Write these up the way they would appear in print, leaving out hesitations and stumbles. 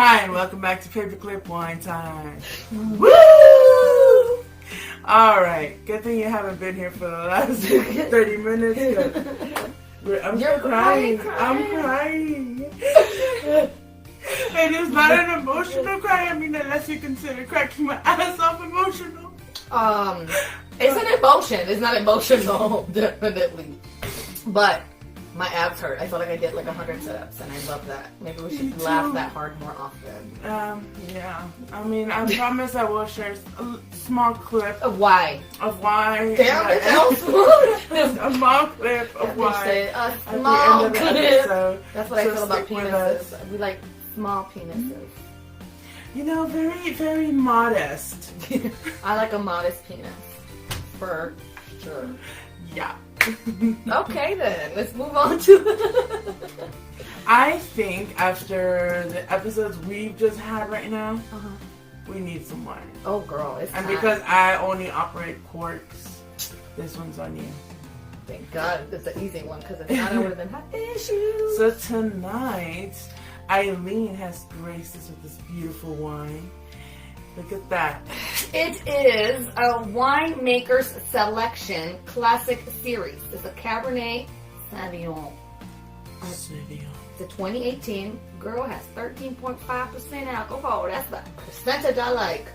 Hi, and welcome back to Paperclip Wine Time. Woo! Alright, good thing you haven't been here for the last 30 minutes. I'm crying. I'm crying. And it's not an emotional cry. I mean, unless you consider cracking my ass off emotional. It's an emotion. It's not emotional, definitely. But my abs hurt. I feel like I did like 100 sit-ups, and I love that. Maybe we should laugh that hard more often. Yeah. I mean, I promise I will share a small clip of why. Damn, it sounds a small clip of why. A small clip. That's what I feel about penises. We like small penises. You know, very, very modest. I like a modest penis. For sure. Yeah. Okay then, let's move on to I think after the episodes we've just had right now, we need some wine. Oh girl, it's and time. Because I only operate corks, this one's on you. Thank God, it's an easy one, because if not I would have been having issues. So tonight, Aileen has graced us with this beautiful wine. Look at that. It is a Winemaker's Selection Classic Series. It's a Cabernet Sauvignon. It's a 2018. Girl, has 13.5% alcohol. That's the percentage I like.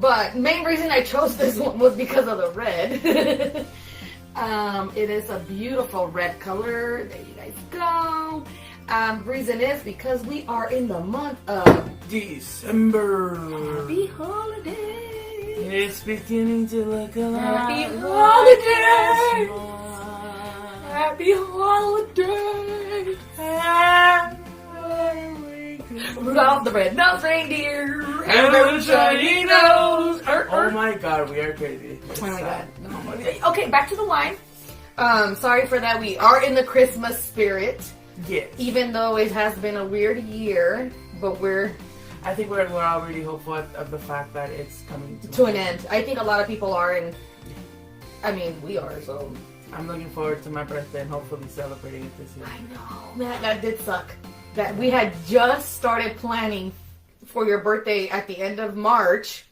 But main reason I chose this one was because of the red. It is a beautiful red color. There you guys go. Reason is because we are in the month of December. Happy holidays. It's beginning to look a lot. Happy holidays. Happy holidays. Rudolph the red-nosed reindeer and the shiny nose. Oh my God, we are crazy. Oh my God. Okay, back to the wine. Sorry for that. We are in the Christmas spirit. Yes. Even though it has been a weird year, but I think we're already hopeful of the fact that it's coming to an end. I think a lot of people are, and I mean, we are, so. I'm looking forward to my birthday and hopefully celebrating it this year. I know, man, that did suck. That we had just started planning for your birthday at the end of March,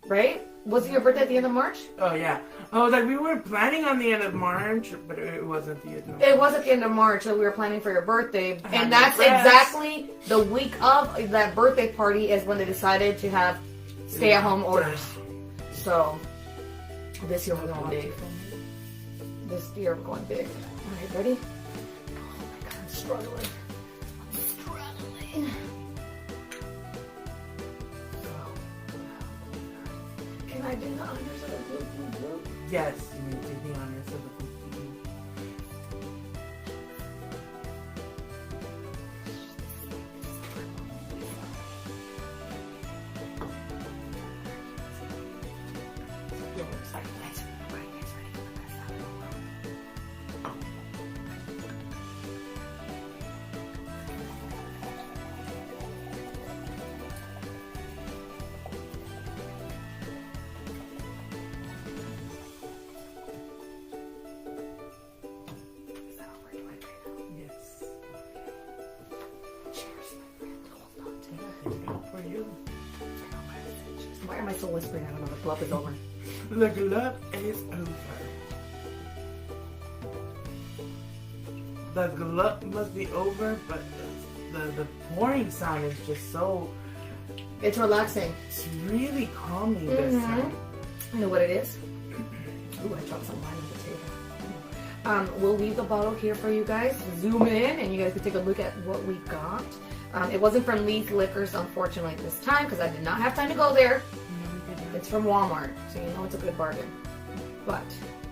right? Was it your birthday at the end of March? Oh, yeah. Oh, like we were planning on the end of March, but it wasn't the end of March. It was at the end of March that we were planning for your birthday. And that's exactly the week of that birthday party is when they decided to have stay-at-home orders. So, this year we're going big. This year we're going big. Alright, ready? Oh my God, I'm struggling. Can I do the honors of the group? Yes, you need to do the honors of the group. Why am I so whispering? I don't know. The glove is over. The glove is over. The glove must be over, but the pouring sound is just so... It's relaxing. It's really calming this time. You know what it is? Ooh, I dropped some wine on the table. We'll leave the bottle here for you guys. Zoom in, and you guys can take a look at what we got. It wasn't from Lee's Liquors, unfortunately, this time, because I did not have time to go there. It's from Walmart, so you know it's a good bargain. But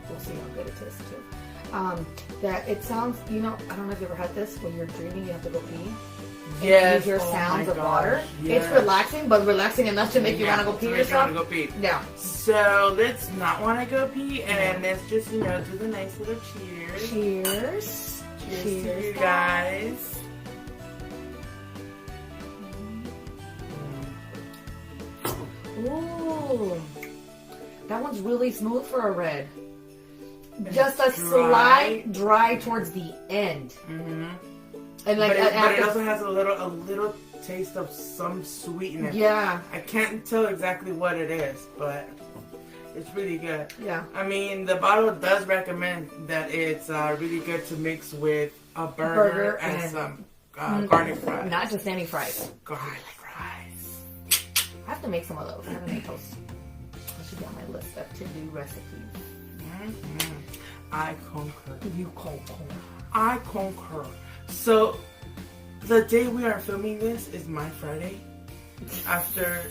we'll see how good it is, too. That it sounds, you know, I don't know if you ever had this, when you're dreaming, you have to go pee. Yes. You hear sounds of water. Yes. It's relaxing, but relaxing enough to make you want to go pee yourself. Want to go pee. Yeah. So let's not want to go pee, and let's just, you know, do the nice little cheers. Cheers. Cheers to you guys. Ooh, that one's really smooth for a red. Just a slight dry towards the end. Mm-hmm. And like, but it also has a little taste of some sweetness. Yeah. I can't tell exactly what it is, but it's really good. Yeah. I mean, the bottle does recommend that it's really good to mix with a burger and some garlic fries. Not just any fries. Garlic fries. I have to make some of those. I haven't made those. I should get on my list of to-do recipes. Mm-hmm. I concur. You concur. I concur. So, the day we are filming this is my Friday. After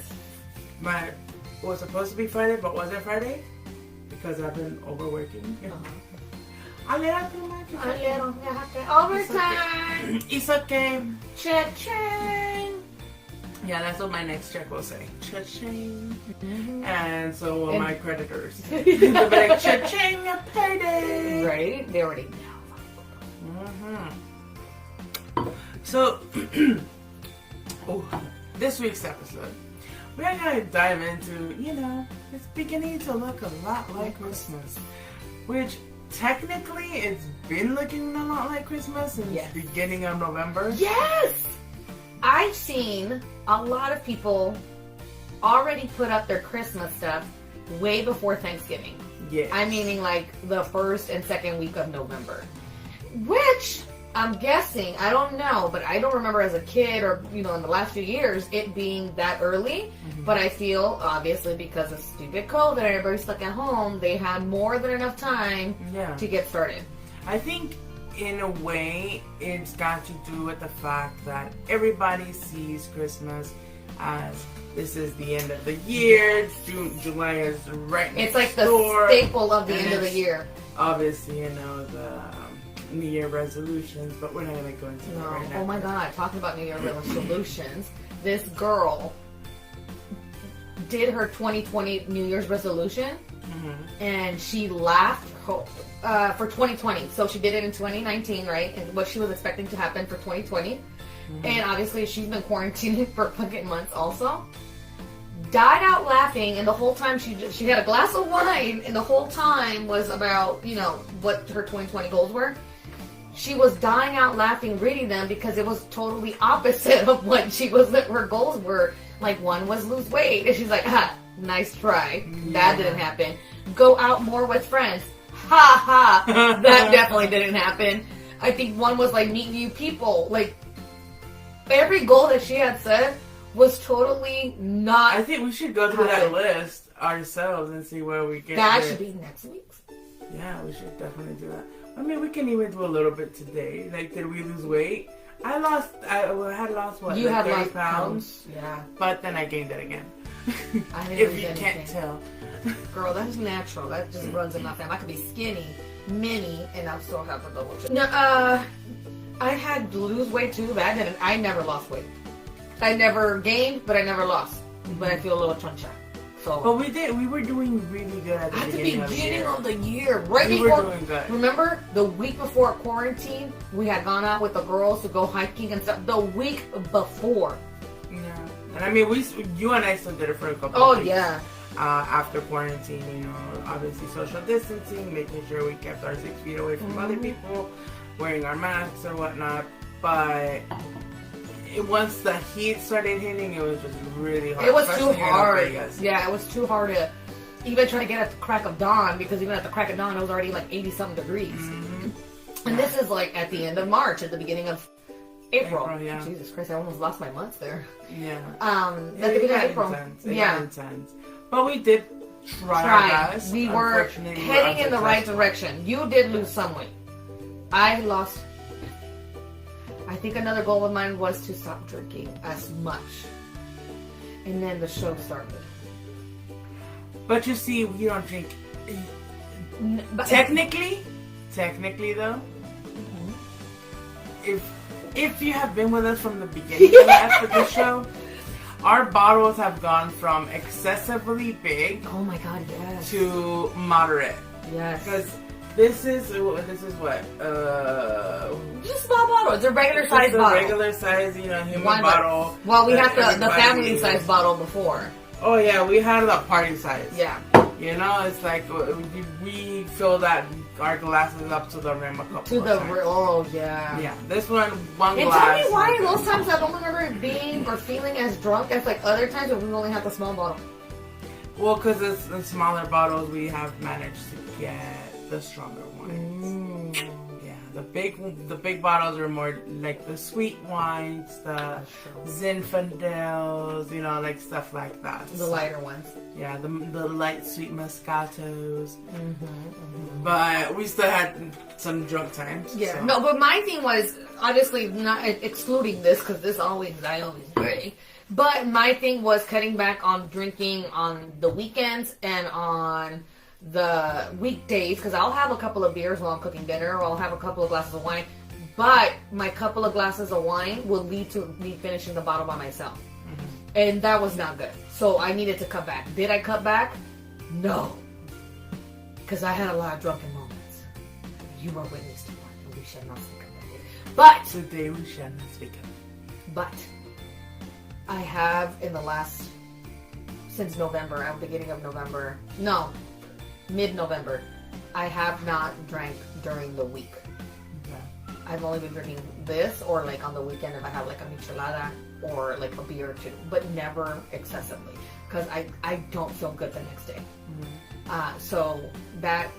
my... It was supposed to be Friday, but wasn't Friday. Because I've been overworking. A little too much. Overtime. It's okay. Cha-ching. Yeah, that's what my next check will say. Cha-ching. Mm-hmm. And so will my creditors. They'll be like, cha-ching, payday. Right? They already know. Mm-hmm. So, this week's episode, we're going to dive into, it's beginning to look a lot like Christmas. Which, technically, it's been looking a lot like Christmas since the beginning of November. Yes! I've seen a lot of people already put up their Christmas stuff way before Thanksgiving. Yes. I'm meaning like the first and second week of November. Which, I'm guessing, I don't know, but I don't remember as a kid or, in the last few years, it being that early. Mm-hmm. But I feel, obviously, because of stupid COVID and everybody stuck at home, they had more than enough time to get started. I think, in a way, it's got to do with the fact that everybody sees Christmas as this is the end of the year. July is right next It's like door, the staple of the end of the year. Obviously, the New Year resolutions, but we're not going to go into that right now. Oh my God, talking about New Year resolutions, this girl did her 2020 New Year's resolution, and she laughed for 2020. So she did it in 2019, right? And what she was expecting to happen for 2020. And obviously she's been quarantining for fucking months also. Died out laughing, and the whole time she had a glass of wine, and the whole time was about, what her 2020 goals were. She was dying out laughing reading them because it was totally opposite of what her goals were. Like, one was lose weight, and she's like, nice try. That didn't happen. Go out more with friends. Ha ha. That definitely didn't happen. I think one was like meet new people. Like, every goal that she had said was totally not. I think we should go through that list ourselves and see where we get. That should be next week. Yeah, we should definitely do that. I mean, we can even do a little bit today. Like, did we lose weight? I had lost what? You had 30 lost pounds. Yeah. But then I gained it again. I didn't if you can't tell. Girl, that's natural. That just runs in my family. I could be skinny, mini, and I'll still have a double chin. No, I had to lose weight too, but I never lost weight. I never gained, but I never lost. But I feel a little chuncha. So. But we were doing really good at the beginning of the year. Right we before, were doing good. Remember, the week before quarantine, we had gone out with the girls to go hiking and stuff. The week before. Yeah. And I mean, you and I still did it for a couple of weeks. Yeah. After quarantine, obviously social distancing, making sure we kept our 6 feet away from other people, wearing our masks or whatnot. But once the heat started hitting, it was just really hard. It was too hard. Yeah, it was too hard to even try to get at the crack of dawn, because even at the crack of dawn, it was already like 80-something degrees. Mm-hmm. And this is like at the end of March, at the beginning of April. Yeah. Jesus Christ, I almost lost my months there. Yeah. At the beginning of April. It got intense. But we did try our best. We were heading in the right direction. You did lose some weight. I lost. I think another goal of mine was to stop drinking as much. And then the show started. But you see, we don't drink. Technically though, if you have been with us from the beginning of the show, our bottles have gone from excessively big. Oh my God, yes. To moderate. Yes. Because this is what? Just small bottles. They're regular size bottles. Regular size, human bottle. Well, we had the family size bottle before. Oh yeah, we had the party size. Yeah. You know, it's like we fill that our glasses up to the rim a couple To of the times. oh yeah. Yeah, this one And glass. tell me why those times I don't remember it being or feeling as drunk as like other times when we only had the small bottle. Well, because it's in smaller bottles, we have managed to get the stronger wines. Yeah, the big bottles are more like the sweet wines, the Zinfandels, you know, like stuff like that. The lighter ones. Yeah, the light sweet Moscatos. But we still had some drunk times. Yeah. So. No, but my thing was obviously not excluding this because I always drink. But my thing was cutting back on drinking on the weekends and on the weekdays because I'll have a couple of beers while I'm cooking dinner or I'll have a couple of glasses of wine. But my couple of glasses of wine will lead to me finishing the bottle by myself. And that was not good. So I needed to cut back. Did I cut back? No. Because I had a lot of drunken moments. You were witness to one, and we shall not speak about it. But Today we shall not speak of it. But I have in the last, since November, beginning of November, no, mid-November, I have not drank during the week. Okay. I've only been drinking this or like on the weekend if I have like a michelada or like a beer or two, but never excessively because I don't feel good the next day. So that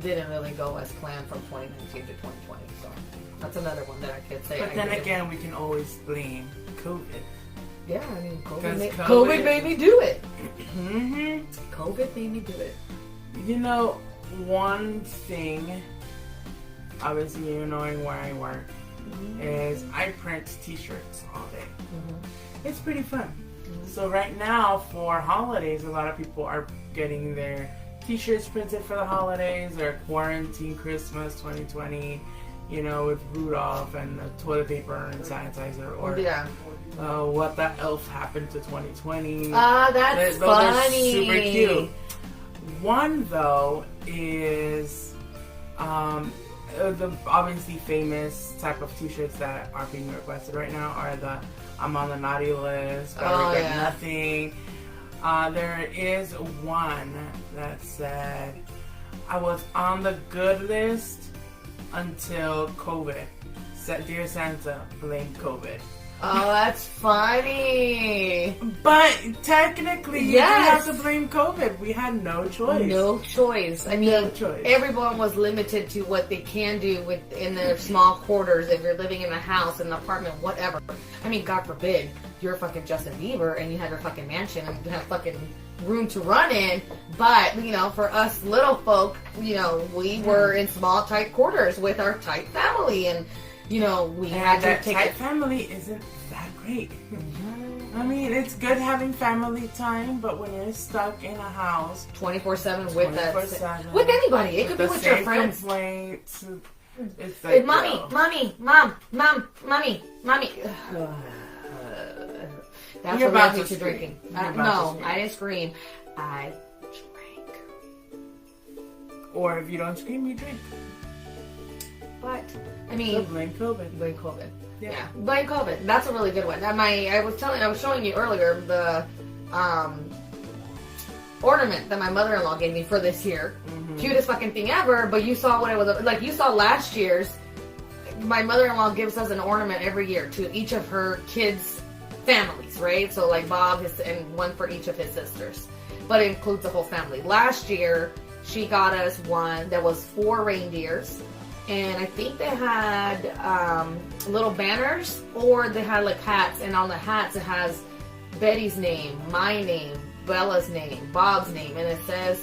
didn't really go as planned from 2019 to 2020. So that's another one that I could say. But then again, we can always blame COVID. Yeah, I mean, COVID COVID made me do it. Mm-hmm. COVID made me do it. You know, one thing, obviously you knowing where I work, is I print t-shirts all day. It's pretty fun. So right now, for holidays, a lot of people are getting their t-shirts printed for the holidays, or quarantine Christmas 2020, you know, with Rudolph and the toilet paper and sanitizer, or what the elf happened to 2020. Ah, that's those funny. Are super cute. One though is the obviously famous type of t-shirts that are being requested right now are the I'm on the naughty list, I regret nothing. There is one that said I was on the good list until COVID. Dear Santa, blame COVID. Oh, that's funny. But technically, you didn't have to blame COVID. We had no choice. No choice. I mean, everyone was limited to what they can do within their small quarters. If you're living in a house, an apartment, whatever. I mean, God forbid, you're fucking Justin Bieber and you have your fucking mansion and you have fucking room to run in. But, you know, for us little folk, you know, we were in small, tight quarters with our tight family and you know, we had to take tight family isn't that great. I mean, it's good having family time, but when you're stuck in a house 24/7 with anybody, it could be with your friends. Complaints. It's like, mommy. That's what led me to drinking. No, I didn't scream. I drank. Or if you don't scream, you drink. But I mean, so blame COVID. Blame COVID. Yeah, blame COVID. That's a really good one. I was showing you earlier the ornament that my mother-in-law gave me for this year. Cutest fucking thing ever. But you saw what it was like. You saw last year's. My mother-in-law gives us an ornament every year to each of her kids' families, right? So like Bob, and one for each of his sisters. But it includes the whole family. Last year, she got us one that was 4 reindeers. And I think they had little banners, or they had like hats, and on the hats it has Betty's name, my name, Bella's name, Bob's name, and it says,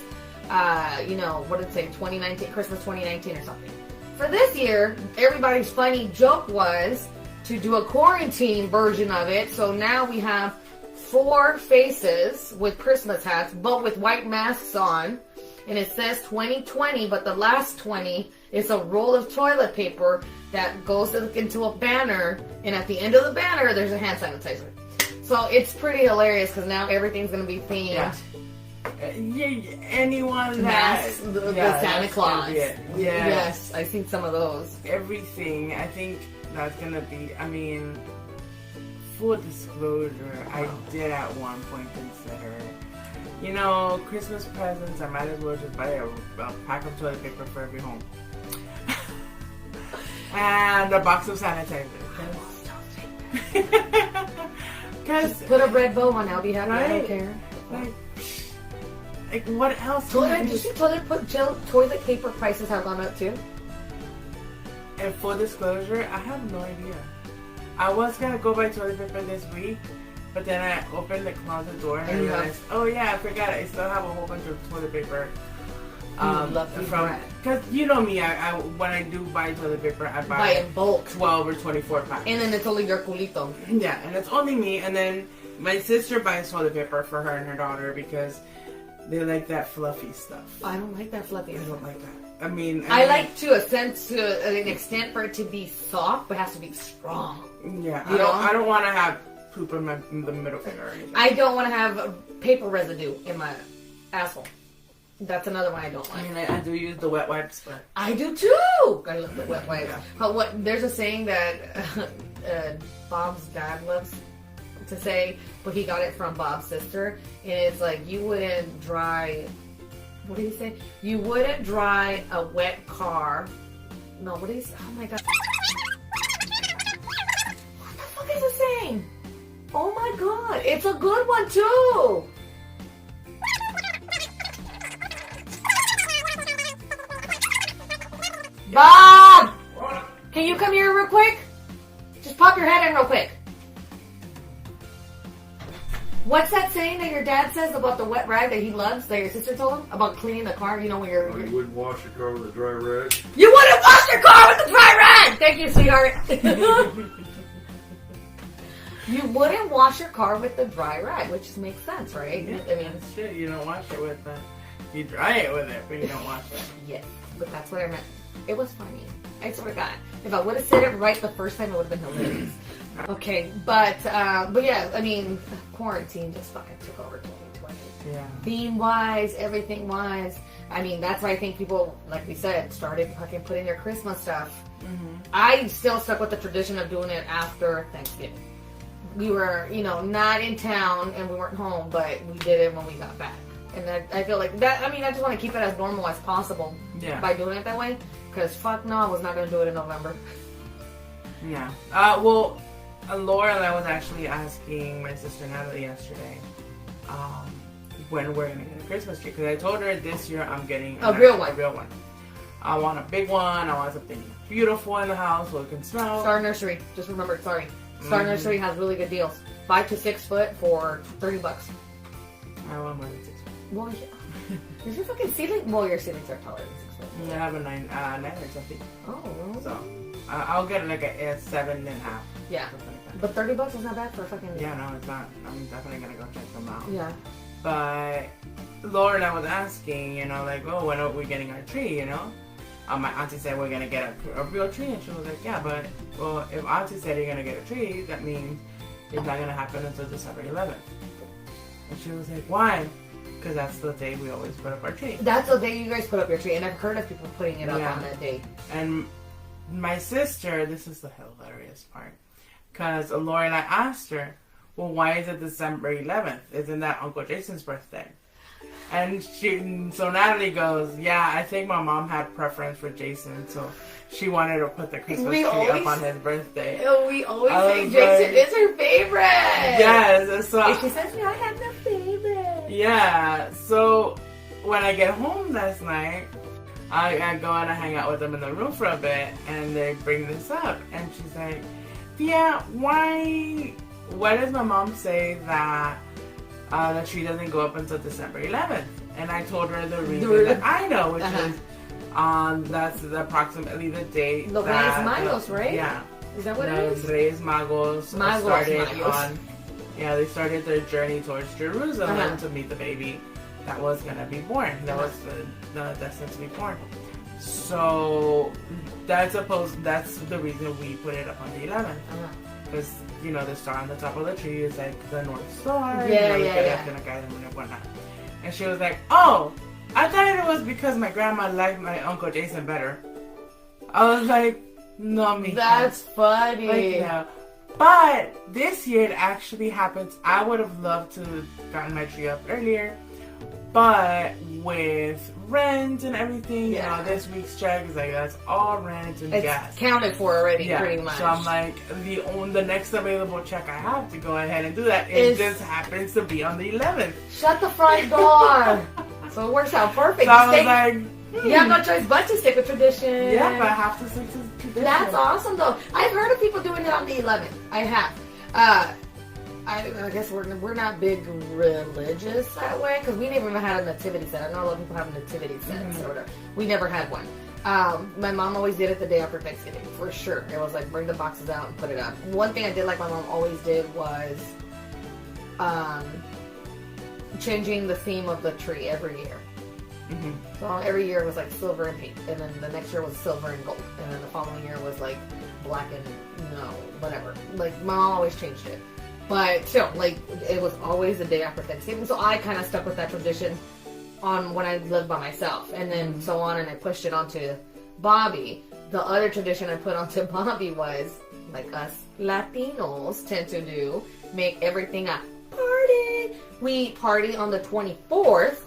you know, what did it say, 2019, Christmas 2019 or something. For this year, everybody's funny joke was to do a quarantine version of it, so now we have 4 faces with Christmas hats, but with white masks on, and it says 2020, but the last 20 is a roll of toilet paper that goes into a banner, and at the end of the banner, there's a hand sanitizer. So it's pretty hilarious because now everything's going to be themed. Anyone masks, the Santa Claus. Yes, I've seen some of those. Everything. I think that's going to be, I mean, full disclosure, I did at one point consider, you know, Christmas presents, I might as well just buy a pack of toilet paper for every home. And a box of sanitizer. Because put a red bow on, I'll be happy. Right? I don't care. Like what else? Did you see toilet paper prices have gone up too? And full disclosure, I have no idea. I was gonna go buy toilet paper this week, but then I opened the closet door and I realized, oh yeah, I forgot I still have a whole bunch of toilet paper. Because you know me, I when I do buy toilet paper, I buy in bulk, 12 or 24 packs. And then it's only your culito. Yeah, and it's only me. And then my sister buys toilet paper for her and her daughter because they like that fluffy stuff. I don't like that fluffy. I don't like that. I mean, I like to an extent for it to be soft, but it has to be strong. Yeah, I don't want to have poop in the middle finger or anything. I don't want to have paper residue in my asshole. That's another one I don't like. I mean, I do use the wet wipes, but I do too. I love the wet wipes. But there's a saying that Bob's dad loves to say, but he got it from Bob's sister, and it's like you wouldn't dry. What did he say? You wouldn't dry a wet car. No, what did he say? Oh my god. What the fuck is it saying? Oh my god, it's a good one too. Bob! Can you come here real quick? Just pop your head in real quick. What's that saying that your dad says about the wet rag that he loves, that your sister told him? About cleaning the car, you know, when you're... You wouldn't wash your car with a dry rag? You wouldn't wash your car with a dry rag! Thank you, sweetheart. You wouldn't wash your car with the dry rag, which just makes sense, right? Yeah, I mean, shit, you don't wash it with you dry it with it, but you don't wash it. Yes, but that's what I meant. It was funny. I swear to God. If I would have said it right the first time, it would have been hilarious. Okay, but yeah, I mean, quarantine just fucking took over 2020. Yeah. Theme-wise, everything-wise. I mean, that's why I think people, like we said, started fucking putting their Christmas stuff. Mm-hmm. I still stuck with the tradition of doing it after Thanksgiving. We were, not in town and we weren't home, but we did it when we got back. And I feel like that, I just want to keep it as normal as possible by doing it that way. Because fuck no, I was not going to do it in November. Yeah. Laura and I was actually asking my sister Natalie yesterday when we're going to get a Christmas tree. Because I told her this year I'm getting a real one. I want a big one. I want something beautiful in the house so it can smell. Star Nursery. Just remember, Star Nursery has really good deals. 5 to 6 foot for $30. I want more than 6 foot. Well, yeah. Is your fucking ceiling? Well, your ceilings are taller than 6 foot. I have a 9 or something. Oh, well. So I'll get like a 7.5. Yeah. But $30 is not bad for a fucking... Yeah, no, it's not. I'm definitely gonna go check them out. Yeah. But Laura and I was asking, when are we getting our tree, My auntie said we're gonna get a real tree, and she was like, yeah, but, if auntie said you're gonna get a tree, that means it's not gonna happen until December 11th. And she was like, why? Because that's the day we always put up our tree. That's the day you guys put up your tree, and I've heard of people putting it up on that day. And my sister, this is the hilarious part, because Laura and I asked her, well, why is it December 11th? Isn't that Uncle Jason's birthday? And so Natalie goes, yeah, I think my mom had preference for Jason, so she wanted to put the Christmas tree up on his birthday. We always say Jason is her favorite. Yes. So and she says, I have no favorite. Yeah. So when I get home last night, I go and I hang out with them in the room for a bit, and they bring this up, and she's like, yeah, why does my mom say that the tree doesn't go up until December 11th? And I told her the reason that I know, which is that's approximately the date Los Reyes Magos, right? Yeah. Is that what it is? Reyes Magos they started their journey towards Jerusalem to meet the baby that was going to be born. That was destined to be born. So that's the reason we put it up on the 11th. Because, the star on the top of the tree is like the North Star. That's going to guide them and whatnot. And she was like, oh, I thought it was because my grandma liked my Uncle Jason better. I was like, no, me. That's funny. But this year it actually happens. I would have loved to have gotten my tree up earlier. But with rent and everything, Yeah. you know, this week's check is like, that's all rent and It's gas. counted for already, pretty much. So I'm like, the next available check I have to go ahead and do that. It just happens to be on the 11th. Shut the front door. So it works out perfect. So I was like, you have no choice but to stick with tradition. yeah, but I have to stick to tradition. That's awesome, though. I've heard of people doing it on the 11th. I have. I guess we're not big religious that way because we never even had a nativity set. I know a lot of people have nativity sets or whatever. We never had one. My mom always did it the day after Thanksgiving, for sure. It was like bring the boxes out and put it up. One thing I did like my mom always did was changing the theme of the tree every year. So every year it was like silver and pink, and then the next year was silver and gold, and then the following year was like black and whatever. Like my mom always changed it, but still, like it was always the day after Thanksgiving. So I kind of stuck with that tradition on when I lived by myself, and then so on, and I pushed it onto Bobby. The other tradition I put onto Bobby was like us Latinos tend to do, make everything a party. We party on the 24th.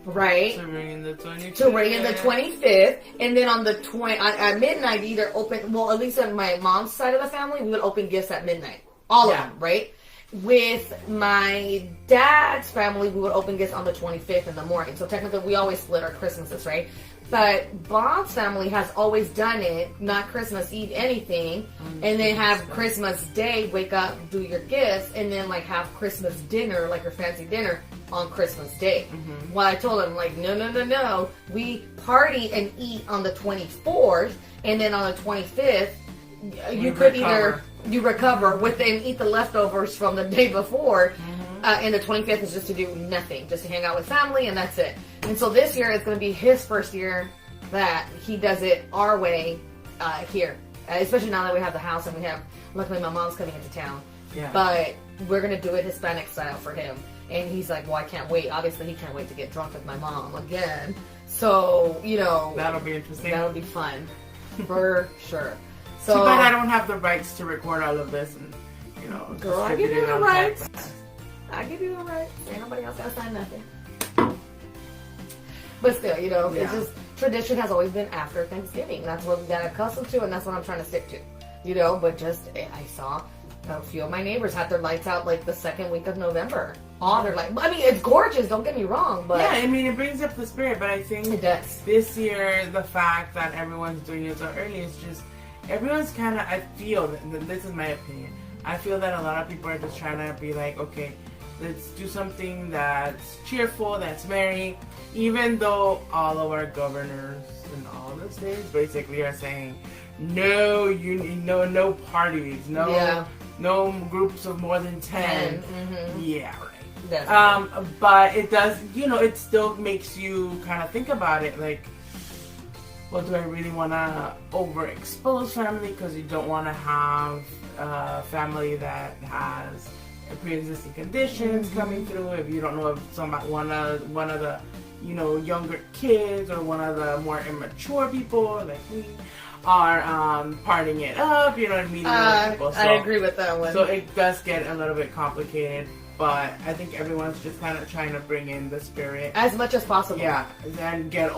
Right, to ring in the 25th, and then on the at midnight, either open. Well, at least on my mom's side of the family, we would open gifts at midnight, all of them, right? With my dad's family, we would open gifts on the 25th in the morning. So technically, we always split our Christmases, right? But Bob's family has always done it, not Christmas Eve anything, and then have Christmas Day, wake up, do your gifts, and then like have Christmas dinner, like your fancy dinner, on Christmas Day. Well, I told him, like, no. We party and eat on the 24th, and then on the 25th, you could either recover with and eat the leftovers from the day before, and the 25th is just to do nothing, just to hang out with family, and that's it. And so this year is going to be his first year that he does it our way here, especially now that we have the house and we have, luckily my mom's coming into town. Yeah. But we're going to do it Hispanic style for him. And he's like, well, I can't wait. Obviously, he can't wait to get drunk with my mom again. So, you know. That'll be interesting. That'll be fun. For sure. So, too bad I don't have the rights to record all of this and, you know. Girl, I give you the rights. I give you the rights. Ain't nobody else got to sign nothing. But still, you know, it's just, tradition has always been after Thanksgiving. That's what we got accustomed to, and that's what I'm trying to stick to. You know, but just, I saw a few of my neighbors had their lights out like the second week of November. All their lights. I mean, it's gorgeous, don't get me wrong, but... Yeah, I mean, it brings up the spirit, but I think it does. This year, the fact that everyone's doing it so early is just, everyone's kind of, I feel, this is my opinion, I feel that a lot of people are just trying to be like, okay, let's do something that's cheerful, that's merry, even though all of our governors in all the states basically are saying, no, no parties, no groups of more than 10. Yeah, right. But it does, you know, it still makes you kind of think about it, like, well, do I really want to overexpose family because you don't want to have a family that has pre-existing conditions coming through? If you don't know if one of the, you know, younger kids or one of the more immature people like me are partying it up, you know, and meeting other people. So, I agree with that one. So it does get a little bit complicated, but I think everyone's just kind of trying to bring in the spirit as much as possible. Yeah, and get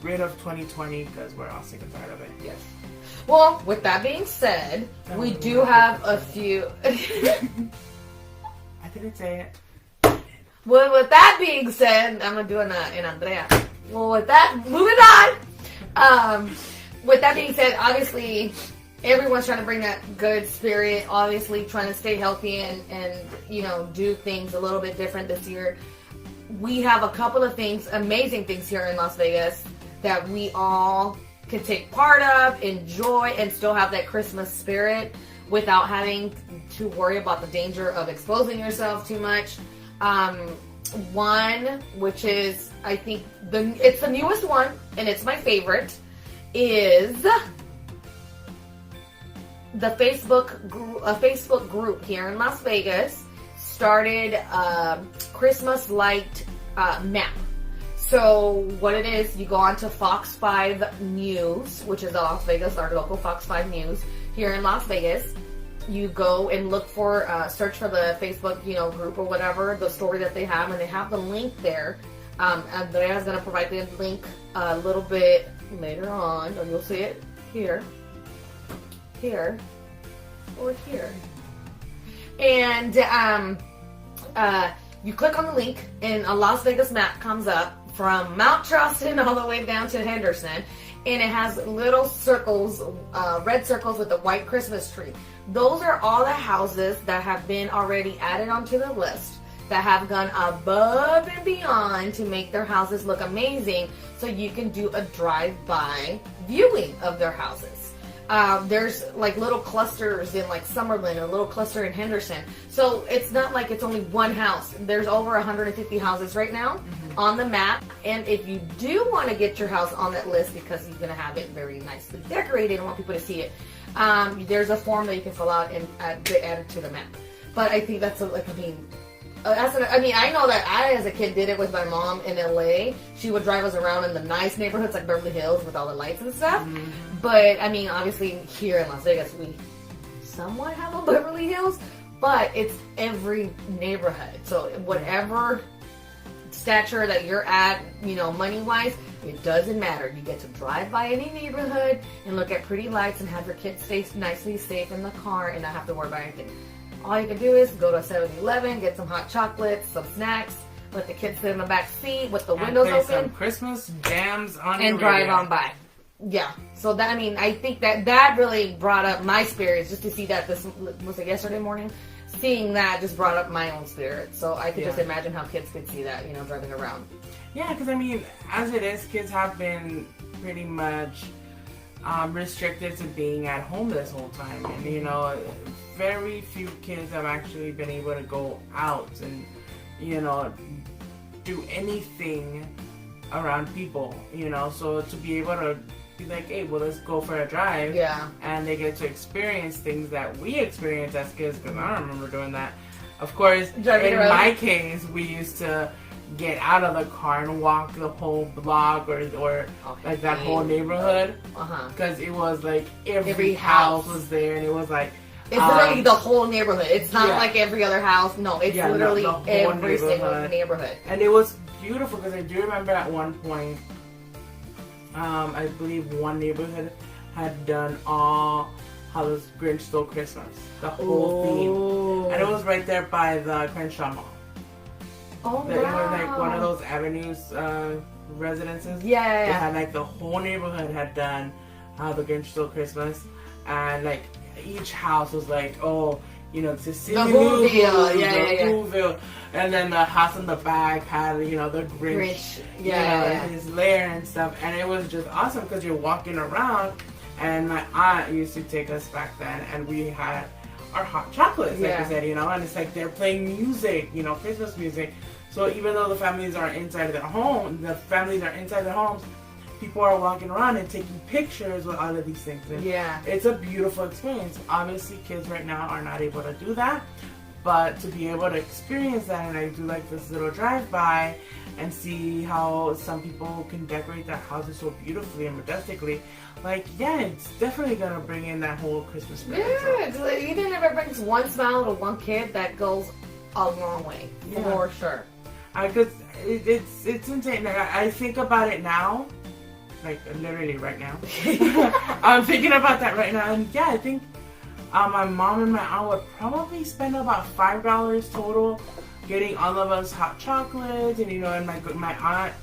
rid of 2020 because we're all sick and tired of it. Yes. Well, with that being said, we do have a few. I didn't say it. Well, with that being said, I'm gonna do an Andrea. Well, with that, moving on. With that being said, obviously, everyone's trying to bring that good spirit. Obviously, trying to stay healthy and you know, do things a little bit different this year. We have a couple of things, amazing things here in Las Vegas that we all can take part of, enjoy, and still have that Christmas spirit without having to worry about the danger of exposing yourself too much. One, which is, I think, it's the newest one, and it's my favorite, is the Facebook group here in Las Vegas started a Christmas light map. So what it is, you go on to Fox 5 News, which is Las Vegas, our local Fox 5 News here in Las Vegas, you go and look for, search for the Facebook, group or whatever, the story that they have, and they have the link there. Andrea's going to provide the link a little bit later on, or you'll see it here, or here. And you click on the link, and a Las Vegas map comes up from Mount Charleston all the way down to Henderson. And it has little circles, red circles with a white Christmas tree. Those are all the houses that have been already added onto the list, that have gone above and beyond to make their houses look amazing, so you can do a drive-by viewing of their houses. There's like little clusters in like Summerlin, a little cluster in Henderson. So it's not like it's only one house. There's over 150 houses right now on the map. And if you do want to get your house on that list because you're going to have it very nicely decorated and want people to see it, there's a form that you can fill out and add it to the map. But I think that's I know that I, as a kid, did it with my mom in LA. She would drive us around in the nice neighborhoods like Beverly Hills with all the lights and stuff. Mm-hmm. But, obviously, here in Las Vegas, we somewhat have a Beverly Hills, but it's every neighborhood. So, whatever stature that you're at, money-wise, it doesn't matter. You get to drive by any neighborhood and look at pretty lights and have your kids stay nicely safe in the car and not have to worry about anything. All you can do is go to a 7-Eleven, get some hot chocolates, some snacks, let the kids sit in the back seat with the windows open. Some Christmas jams on and drive on by. Yeah. So that, I think that really brought up my spirits, just to see that. This was it yesterday morning. Seeing that just brought up my own spirit. So I could just imagine how kids could see that, driving around. Yeah, because as it is, kids have been pretty much restricted to being at home this whole time, and very few kids have actually been able to go out and do anything around people, so to be able to be like, hey, well, let's go for a drive, and they get to experience things that we experienced as kids, because I don't remember doing that. Of course, in my case, we used to get out of the car and walk the whole block or like that whole neighborhood, because it was like every house was there, and it was like it's literally the whole neighborhood. It's not like every other house. No, it's literally every single neighborhood. And it was beautiful, because I do remember at one point, I believe one neighborhood had done all How the Grinch Stole Christmas, the whole theme, and it was right there by the Crenshaw Mall. Oh, wow. It was like one of those avenues residences. Yeah. They had like the whole neighborhood had done How the Grinch Stole Christmas, and like each house was like, it's a city Whoville. And then the house in the back had, the Grinch, his lair and stuff. And it was just awesome, because you're walking around, and my aunt used to take us back then, and we had our hot chocolates, like I said, and it's like they're playing music, Christmas music. So even though the families are inside their homes, people are walking around and taking pictures with all of these things. And it's a beautiful experience. Obviously, kids right now are not able to do that, but to be able to experience that, and I do like this little drive-by and see how some people can decorate their houses so beautifully and majestically. It's definitely going to bring in that whole Christmas spirit. Yeah, even if it brings one smile to one kid, that goes a long way, for sure. Because it's insane. I think about it now, like literally right now. I'm thinking about that right now, and I think my mom and my aunt would probably spend about $5 total getting all of us hot chocolates, and and my aunt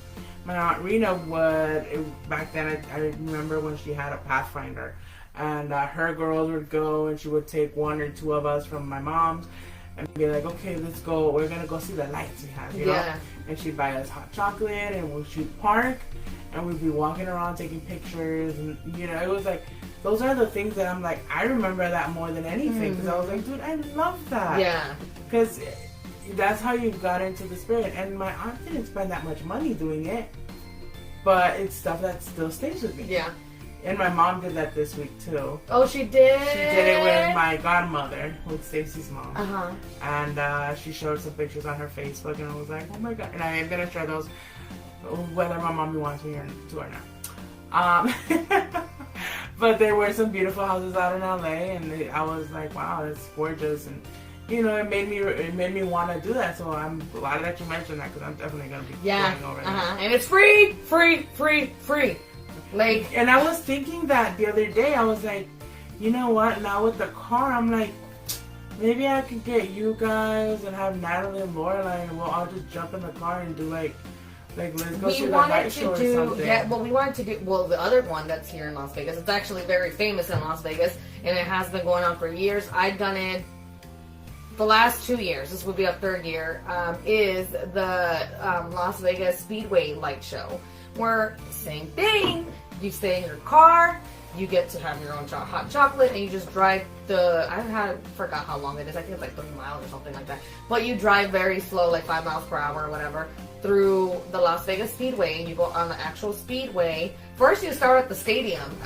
Rena would, back then I remember when she had a Pathfinder, and her girls would go, and she would take one or two of us from my mom's and be like, okay, let's go, we're gonna go see the lights we have, you know? And she'd buy us hot chocolate, and she'd park, and we'd be walking around taking pictures, and it was like, those are the things that I'm like, I remember that more than anything, because I was like, dude, I love that. Because that's how you got into the spirit. And my aunt didn't spend that much money doing it, but it's stuff that still stays with me. And my mom did that this week too. Oh, she did? She did it with my godmother, with Stacy's mom. And she showed some pictures on her Facebook, and I was like, oh my god. And I am going to share those whether my mommy wants me to or not. But there were some beautiful houses out in LA, and I was like, wow, that's gorgeous. And you know, it made me want to do that. So I'm glad that you mentioned that, because I'm definitely gonna be going over there. And it's free. Like, and I was thinking that the other day. I was like, you know what? Now with the car, I'm like, maybe I could get you guys and have Natalie and Lorelai, and we'll all just jump in the car and do like let's go to the night show or something. Yeah, well, we wanted to do, well, the other one that's here in Las Vegas, it's actually very famous in Las Vegas, and it has been going on for years. I've done it the last 2 years. This would be our third year, is the Las Vegas Speedway light show, where same thing, you stay in your car, you get to have your own hot chocolate, and you just drive forgot how long it is. I think it's like 30 miles or something like that. But you drive very slow, like 5 miles per hour or whatever, through the Las Vegas Speedway, and you go on the actual speedway. First, you start at the stadium,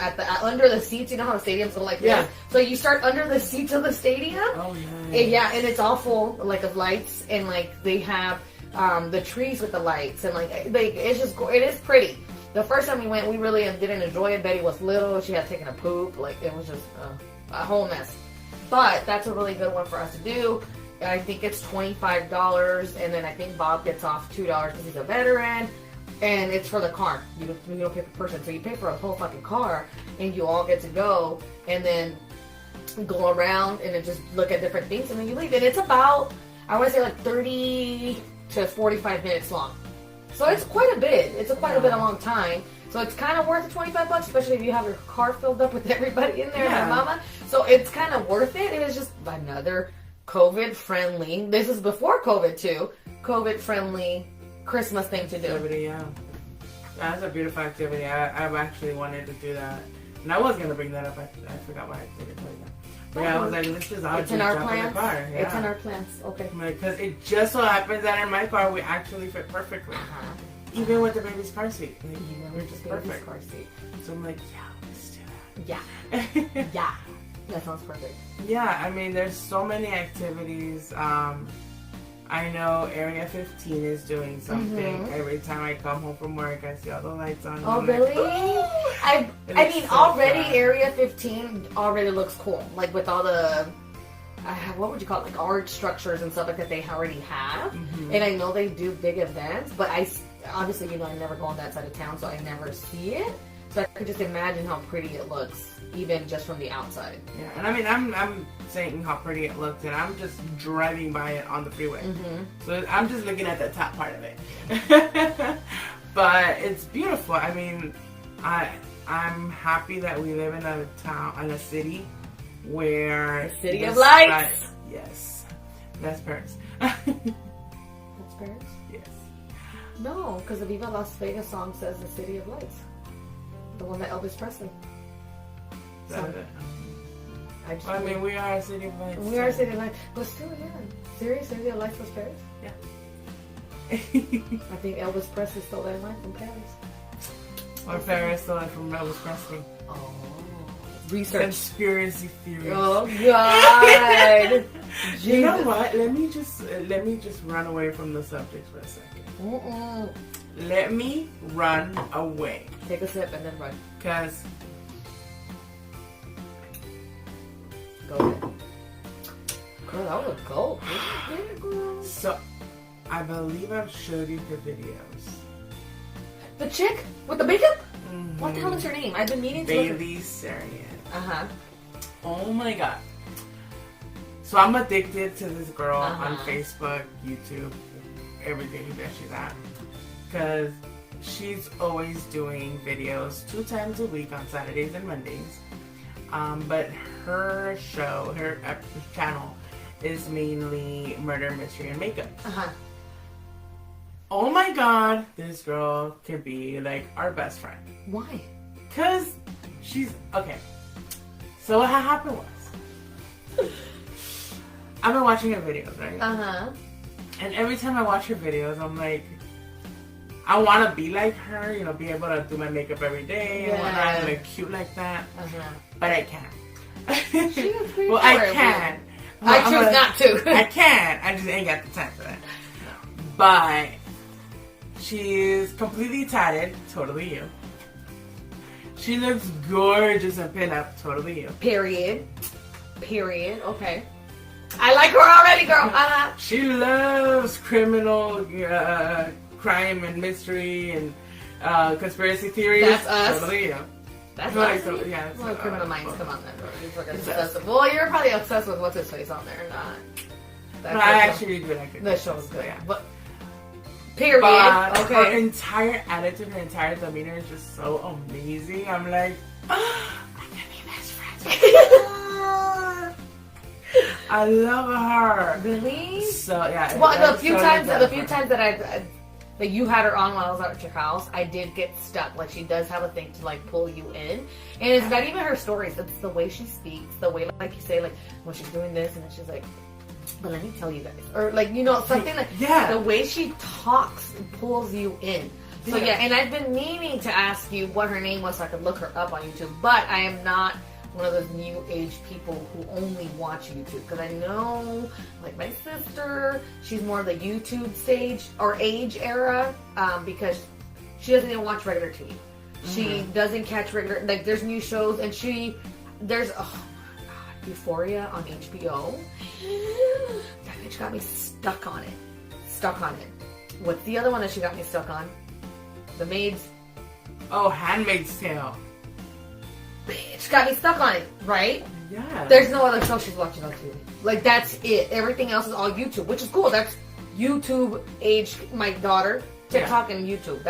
under the seats. You know how the stadiums are like this? So you start under the seats of the stadium. Oh, yeah. And it's all full, like, of lights, and, like, they have the trees with the lights, and, like, it is pretty. The first time we went, we really didn't enjoy it. Betty was little. She had taken a poop. Like, it was just a whole mess. But that's a really good one for us to do. I think it's $25, and then I think Bob gets off $2 because he's a veteran. And it's for the car. You don't pay per person. So you pay for a whole fucking car, and you all get to go, and then go around and then just look at different things, and then you leave. And it's about, I want to say, like 30 to 45 minutes long. So it's quite a bit. It's quite a long time. So it's kind of worth the $25, especially if you have your car filled up with everybody in there and their mama. So it's kind of worth it. It is just another COVID-friendly, this is before COVID too, COVID-friendly Christmas thing to do. Activity, yeah. That's a beautiful activity. I've actually wanted to do that. And I was going to bring that up. I forgot what activity to tell you. But yeah, I was like, this is It's in our plans. Yeah. It's in our plans. Okay. Because it just so happens that in my car we actually fit perfectly. Even with the baby's car seat. Like, we're just perfect. Car seat. So I'm like, yeah, let's do that. Yeah. Yeah. That sounds perfect. Yeah, I mean, there's so many activities. I know Area 15 is doing something. Every time I come home from work, I see all the lights on. Oh, really? Like, I mean, so already fun. Area 15 already looks cool. Like, with all the, what would you call it? Like, art structures and stuff like that they already have. And I know they do big events, but obviously, I never go on that side of town, so I never see it. So I could just imagine how pretty it looks, even just from the outside. Yeah, and I mean, I'm saying how pretty it looks, and I'm just driving by it on the freeway. So I'm just looking at the top part of it. But it's beautiful. I mean, I'm happy that we live in a city where... The city of lights! Yes. That's Paris. That's Paris? Yes. No, because the Viva Las Vegas song says the city of lights. The one that Elvis Presley. I mean, we are a city of lights. We are a city of lights. But still, yeah. Serious? City of lights was Paris? Yeah. I think Elvis Presley stole that line from Paris. Or Paris stole it from Elvis Presley. Oh. Research. Conspiracy theories. Oh, God. You know what? Let me just run away from the subject for a second. Let me run away. Take a sip and then run. Because... Go ahead. Girl, that was a goal. So, I believe I've showed you the videos. The chick with the makeup? What the hell is her name? I've been meaning to Bailey Sarian. Uh-huh. Oh my god. So I'm addicted to this girl on Facebook, YouTube, everything that she's at. Because she's always doing videos 2 times a week on Saturdays and Mondays. But her show, her channel is mainly murder, mystery, and makeup. Oh my god, this girl could be like our best friend. Why? Because she's... Okay. So what happened was... I've been watching her videos, right? And every time I watch her videos, I'm like... I want to be like her, be able to do my makeup every day and whatnot, and look cute like that. But I can't. Well, I can. I choose not to. I can. I just ain't got the time for that. But she's completely tatted. Totally you. She looks gorgeous in pinup. Totally you. Period. Okay. I like her already, girl. She loves criminal crime and mystery and conspiracy theories. That's us. Totally you. That's Like, us. yeah, Well, Criminal Minds, come on then. You're fucking It's obsessed. Well, you're probably obsessed with what's his face on there. Not. No, I actually do like it. The show's good. Yeah. But period. But her Okay. entire attitude, her entire demeanor is just so amazing. I'm like, I can be best friends with her. I love her. Really? So yeah. Well, the that's few so times different. that that you had her on while I was at your house, I did get stuck. Like, she does have a thing to like pull you in, and it's not even her stories. It's the way she speaks, the way like you say like when she's doing this, and then she's like, "But let me tell you guys," or like something like the way she talks pulls you in. So yeah, and I've been meaning to ask you what her name was so I could look her up on YouTube, but I am not one of those new age people who only watch YouTube, because I know, like my sister, she's more of the YouTube stage or age era, because she doesn't even watch regular TV. She doesn't catch regular, like there's new shows, and there's Euphoria on HBO. That bitch got me stuck on it. What's the other one that she got me stuck on? The Maids. Oh, Handmaid's Tale. Bitch got me stuck on it, right? Yeah. There's no other show she's watching on TV. Like, that's it. Everything else is all YouTube, which is cool. That's YouTube age, my daughter, TikTok and YouTube.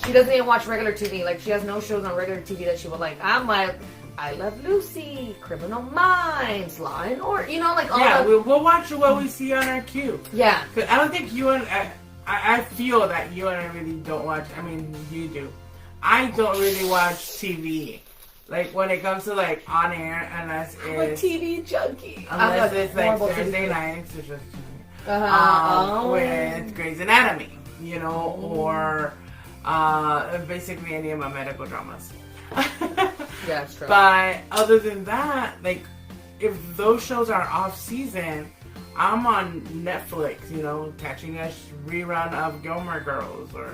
She doesn't even watch regular TV. Like, she has no shows on regular TV that she would like. I'm like, I Love Lucy, Criminal Minds, Law and Order. You know, like all we'll watch what we see on our queue. Yeah. Because I don't think you and I feel that you and I really don't watch. I mean, you do. I don't really watch TV. Like, when it comes to, like, on air, unless it's... I'm a TV junkie. Unless it's, like, Thursday nights, it's just... with Grey's Anatomy, you know, or basically any of my medical dramas. Yeah, it's true. But other than that, like, if those shows are off season, I'm on Netflix, you know, catching a rerun of Gilmore Girls or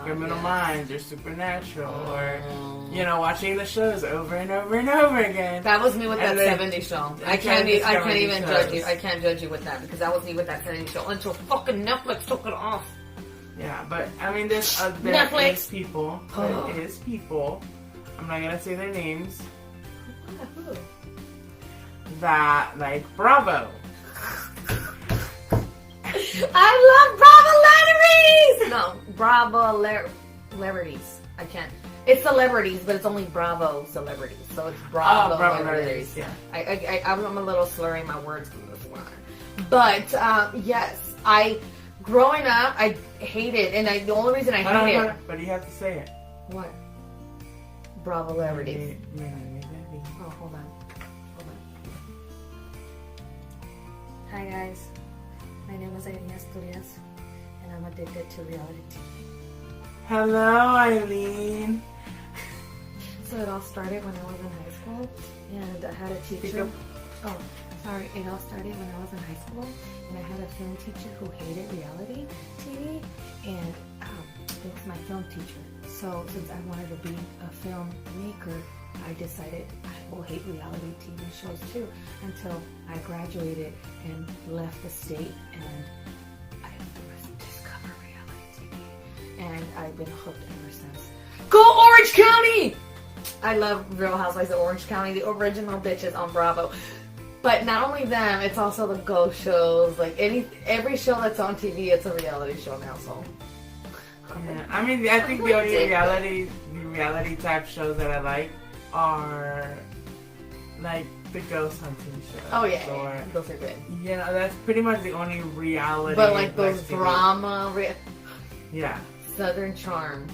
Criminal Minds or Supernatural or, you know, watching the shows over and over and over again. That was me with that 70s show. I can't even judge you. shows. I can't judge you with that, because that was me with that 70s show until fucking Netflix took it off. Yeah, but I mean, there Netflix. is people. There is people. I'm not gonna say their names. Who? That like Bravo. I love Bravo celebrities! No, Bravo celebrities. I can't. It's celebrities, but it's only Bravo celebrities. So it's Bravo celebrities. Yeah. I'm a little slurring my words from this one. But, yes, growing up, I hated, and the only reason I hated it. But you have to say it. What? Bravo celebrities. Oh, Hold on. Hi, guys. My name is Aileen, and I'm addicted to reality TV. Hello, Aileen. So it all started when I was in high school, and I had a teacher. Oh, sorry. It all started when I was in high school, and I had a film teacher who hated reality TV, and it was my film teacher. So since I wanted to be a filmmaker, I decided I will hate reality TV shows too, until I graduated and left the state, and I discovered reality TV, and I've been hooked ever since. Go Orange County! I love Real Housewives of Orange County, the original bitches on Bravo. But not only them, it's also the ghost shows. Like every show that's on TV, it's a reality show now. So. Yeah, I mean, I think the only reality type shows that I like are like the ghost hunting shows. Oh yeah, those are good. You know, that's pretty much the only reality. But like those drama, yeah, Southern Charm,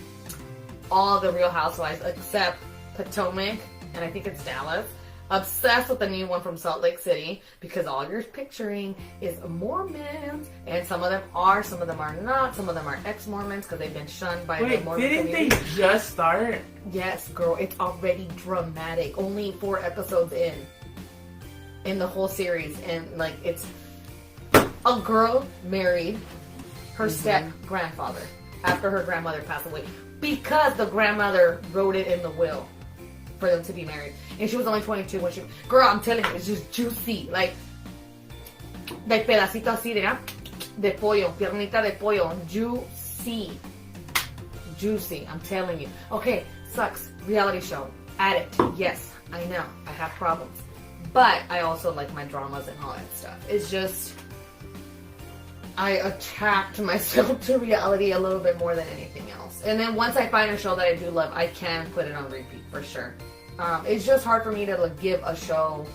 all the Real Housewives except Potomac, and I think it's Dallas. Obsessed with the new one from Salt Lake City, because all you're picturing is Mormons, and some of them are not. Some of them are ex-Mormons because they've been shunned by the Mormon didn't community. they just start? Yes, girl, it's already dramatic. Only 4 episodes in the whole series, and like it's a girl married her step-grandfather after her grandmother passed away, because the grandmother wrote it in the will. for them to be married. And she was only 22 when she... Girl, I'm telling you, it's just juicy. Like pedacito así de pollo, piernita de pollo. Juicy. Juicy, I'm telling you. Okay, sucks. Reality show. Addict. Yes, I know. I have problems. But I also like my dramas and all that stuff. It's just... I attract myself to reality a little bit more than anything else. And then once I find a show that I do love, I can put it on repeat for sure. It's just hard for me to give a show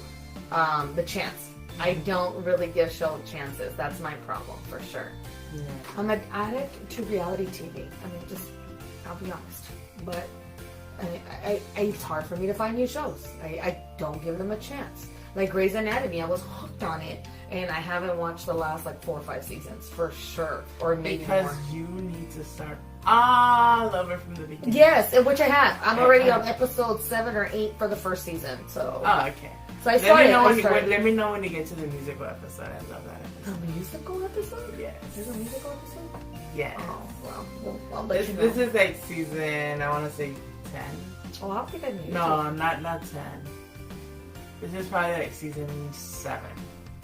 the chance. I don't really give show chances. That's my problem for sure. Yeah. I'm an addict to reality TV. I mean, just, I'll be honest. But it's hard for me to find new shows. I don't give them a chance. Like Grey's Anatomy, I was hooked on it. And I haven't watched the last 4 or 5 seasons for sure, or maybe because more. You need to start all over from the beginning. Yes, which I have. I'm already on episode 7 or 8 for the first season. So. Oh, okay. So I started. Let me know when you get to the musical episode. I love that episode. The musical episode? Yes. There's a musical episode? Yes. Oh, well, I'll let you know. This is season, I want to say 10. Oh, I think I need No, not 10. This is probably season 7.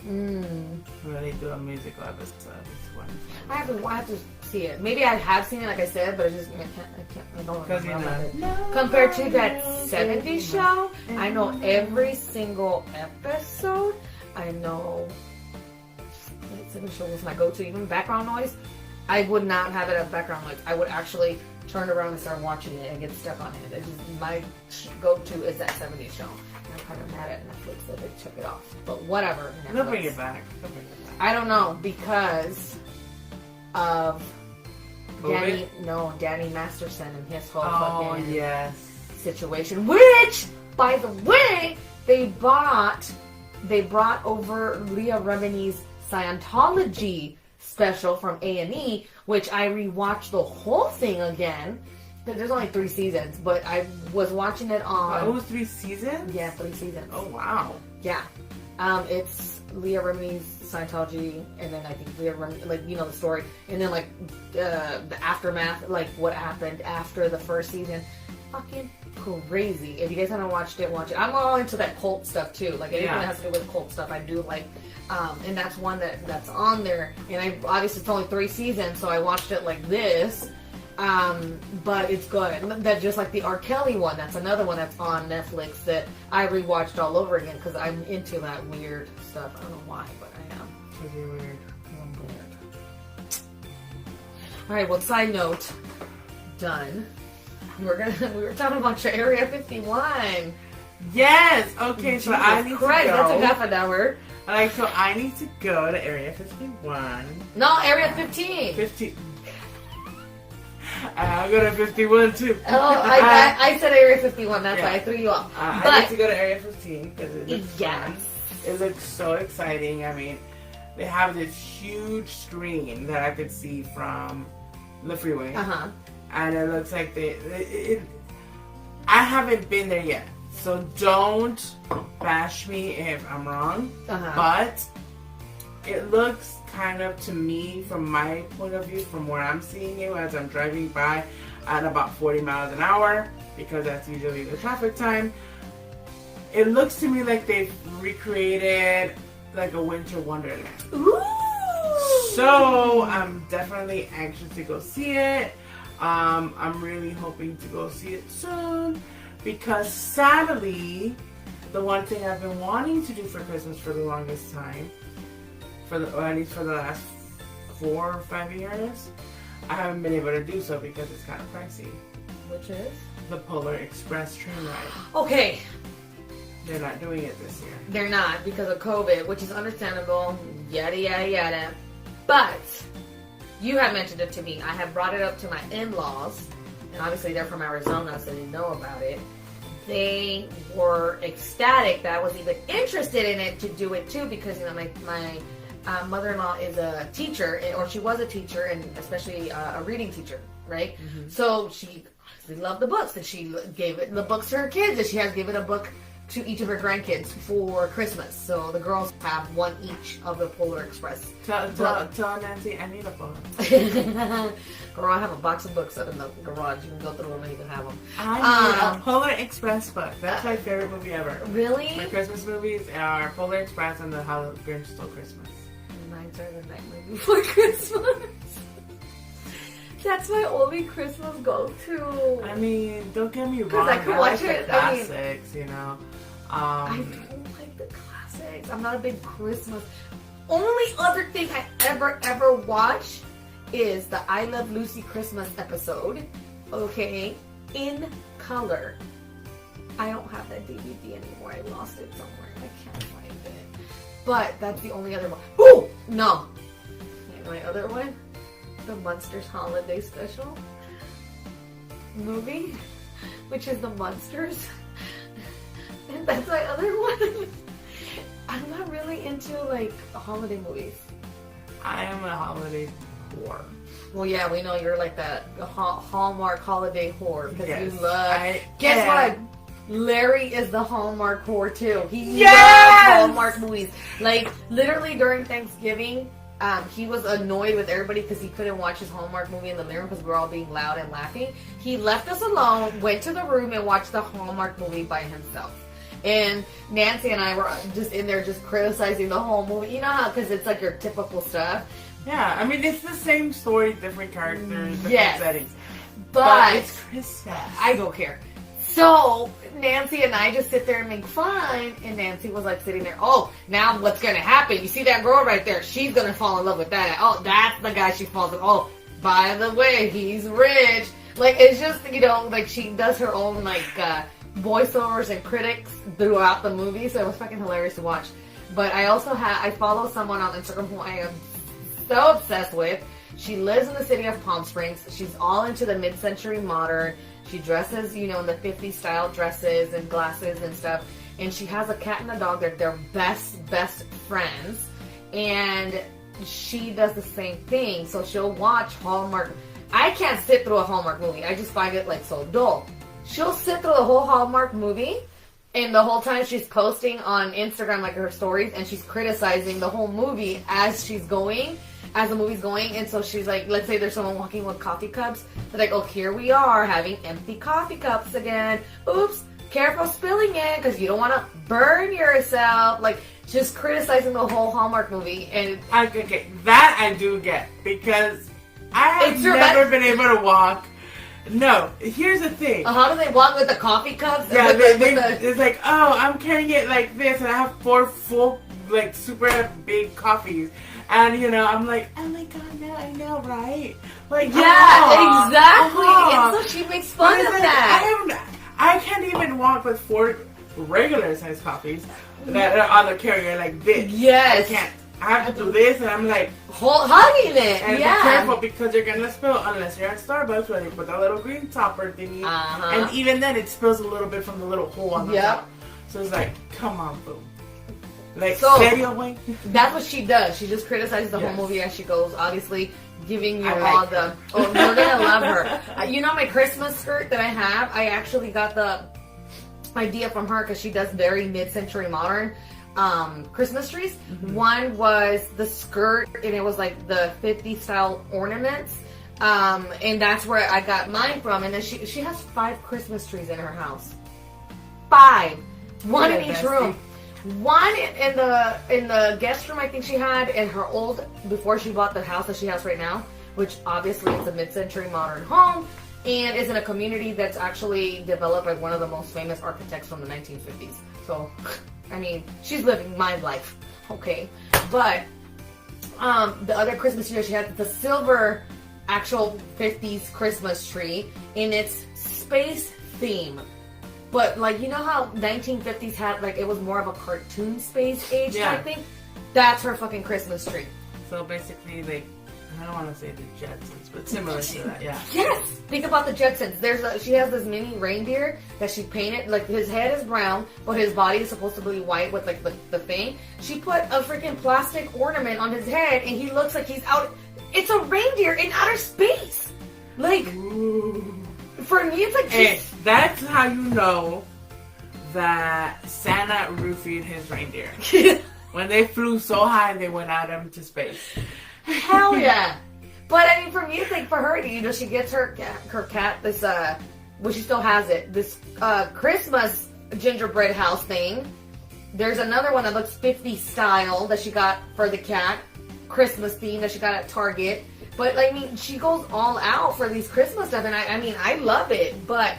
Where they do a musical episode. It's wonderful. I have to see it. Maybe I have seen it, like I said, but I don't remember it. Compared to that 70s show, I know every single episode. I know that 70s show was my go-to. Even background noise, I would not have it as background noise. I would actually turn around and start watching it and get stuck on it. It's just, my go-to is that 70s show. I'm kind of mad at Netflix that they took it off. But whatever. They'll bring it back. I don't know, because of Danny Masterson and his whole fucking situation. Which, by the way, they brought over Leah Remini's Scientology special from A&E, which I rewatched the whole thing again. There's only 3 seasons, but I was watching it on... Oh, it was 3 seasons? Yeah, 3 seasons. Oh, wow. Yeah. It's Leah Remini's Scientology, and then I think Leah Remini, the story, and then, the aftermath, what happened after the first season. Fucking crazy. If you guys haven't watched it, watch it. I'm all into that cult stuff, too. Anything that has to do with cult stuff, I do like. And that's one that's on there. And obviously it's only 3 seasons, so I watched it like this. But it's good. That's just like the R. Kelly one. That's another one that's on Netflix that I rewatched all over again because I'm into that weird stuff. I don't know why, but I am. Because you're weird. I'm weird. Alright, well, side note. Done. We were talking about your Area 51. Yes! Okay, so I need to go. That took half an hour. So I need to go to Area 51. No, Area 15. 15. I'll go to 51 too. Oh, I said Area 51. That's why I threw you off. I need to go to Area 15 because it looks fun. It looks so exciting. I mean, they have this huge screen that I could see from the freeway. Uh-huh. And it looks like I haven't been there yet. So don't bash me if I'm wrong. Uh-huh. But it looks kind of, to me, from my point of view, from where I'm seeing it as I'm driving by at about 40 miles an hour, because that's usually the traffic time, it looks to me like they've recreated a winter wonderland. Ooh! So I'm definitely anxious to go see it. I'm really hoping to go see it soon, because sadly, the one thing I've been wanting to do for Christmas for the longest time, or at least for the last 4 or 5 years, I haven't been able to do so because it's kind of pricey. Which is? The Polar Express train ride. Okay. They're not doing it this year. They're not because of COVID, which is understandable. Yada, yada, yada. But you have mentioned it to me. I have brought it up to my in-laws, and obviously they're from Arizona, so they know about it. They were ecstatic that I was even interested in it to do it too, because my mother-in-law is a teacher, or she was a teacher, and especially a reading teacher, right? Mm-hmm. So she loved the books, and she gave the books to her kids, and she has given a book to each of her grandkids for Christmas. So the girls have one each of the Polar Express. Tell Nancy I need a phone. Girl, I have a box of books up in the garage. You can go through them and you can have them. I need a Polar Express book. That's my favorite movie ever. Really? My Christmas movies are Polar Express and How the Grinch Stole Christmas. Mine's are the Nightmare Before Christmas. That's my only Christmas go-to. I mean, don't get me wrong. I can watch like it. the classics, you know. I don't like the classics. I'm not a big Christmas. Only other thing I ever watch is the I Love Lucy Christmas episode. Okay, in color. I don't have that DVD anymore. I lost it somewhere. I can't find it. But that's the only other one. Oh no! My other one, the Munsters Holiday Special movie, which is the Munsters. And that's my other one. I'm not really into like holiday movies. I am a holiday whore. Well, yeah, we know you're like that Hallmark holiday whore because Yes, you love. Guess am. what? Larry is the Hallmark whore too. He Yes! loves Hallmark movies. Like literally during Thanksgiving, he was annoyed with everybody because he couldn't watch his Hallmark movie in the living room because we were all being loud and laughing. He left us alone, went to the room, and watched the Hallmark movie by himself. And Nancy and I were just in there just criticizing the whole movie. You know how, because it's like your typical stuff. Yeah, I mean, it's the same story, different characters, different Yes. settings. But it's Christmas. I don't care. So Nancy and I just sit there and make fun, and Nancy was like sitting there, oh, now what's going to happen? You see that girl right there? She's going to fall in love with that. Oh, that's the guy she falls in. Oh, by the way, he's rich. Like, it's just, you know, like she does her own, like, voiceovers and critics throughout the movie, so it was fucking hilarious to watch. But I also I follow someone on Instagram who I am so obsessed with. She lives in the city of Palm Springs. She's all into the mid-century modern. She dresses, you know, in the 50s style dresses and glasses and stuff. And she has a cat and a dog. They're best friends. And she does the same thing. So she'll watch Hallmark. I can't sit through a Hallmark movie. I just find it like so dull. She'll sit through the whole Hallmark movie, and the whole time she's posting on Instagram like her stories, and she's criticizing the whole movie as the movie's going. And so she's like, let's say there's someone walking with coffee cups. They're like, oh, here we are having empty coffee cups again. Oops, careful spilling it because you don't want to burn yourself. Like, just criticizing the whole Hallmark movie. And Okay, that I do get because I have never been able to walk. No, here's the thing. How do they walk with the coffee cups? Yeah, it's like, oh, I'm carrying it like this, and I have 4 full, like, super big coffees. And, you know, I'm like, oh my god, now I know, right? Like, yeah, exactly. And so she makes fun of that. I can't even walk with 4 regular size coffees that are on the carrier like this. Yes. I can't. I have to do this, and I'm like hugging it. And yeah. be careful because you're gonna spill unless you're at Starbucks where they put that little green topper thingy, and even then it spills a little bit from the little hole on the top. So it's like, come on, boo. Like, serio, way. That's what she does. She just criticizes the whole movie as she goes. Obviously, giving you all the. Oh, you're gonna love her. You know my Christmas skirt that I have. I actually got the idea from her because she does very mid-century modern Christmas trees. One was the skirt, and it was like the 50s style ornaments, and that's where I got mine from. And then she has 5 Christmas trees in her house. 5, one in each room. One in the guest room, I think she had, in her old, before she bought the house that she has right now, which obviously is a mid-century modern home, and is in a community that's actually developed by one of the most famous architects from the 1950s. So, I mean, she's living my life, okay? But the other Christmas tree that she had, the silver actual 50s Christmas tree, in its space theme. But, like, you know how 1950s had, like, it was more of a cartoon space age type thing? That's her fucking Christmas tree. So, basically, like, I don't want to say the Jetsons, but similar to that, yeah. Yes! Think about the Jetsons. She has this mini reindeer that she painted, like, his head is brown, but his body is supposed to be white with, like, the thing. She put a freaking plastic ornament on his head, and he looks like he's out. It's a reindeer in outer space! Like... Ooh. For me, it's like that's how you know that Santa roofied his reindeer. When they flew so high, they went out into space. Hell yeah! But I mean, for me, like for her, you know, she gets her cat this well, she still has it. This Christmas gingerbread house thing. There's another one that looks 50s style that she got for the cat, Christmas theme that she got at Target. But I mean, she goes all out for these Christmas stuff, and I mean, I love it. But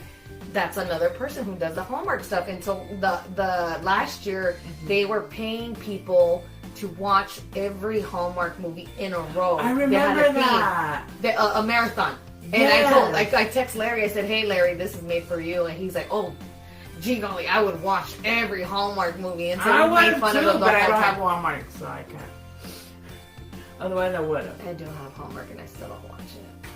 that's another person who does the Hallmark stuff. Until the last year, they were paying people to watch every Hallmark movie in a row. I remember that. A marathon. And I text Larry. I said, "Hey, Larry, this is made for you." And he's like, "Oh, gee golly, I would watch every Hallmark movie." And so I we made would fun too, of them the but I whole don't time. have Walmart, so I can't. Otherwise, I would have. I do have Hallmark, and I still don't watch it.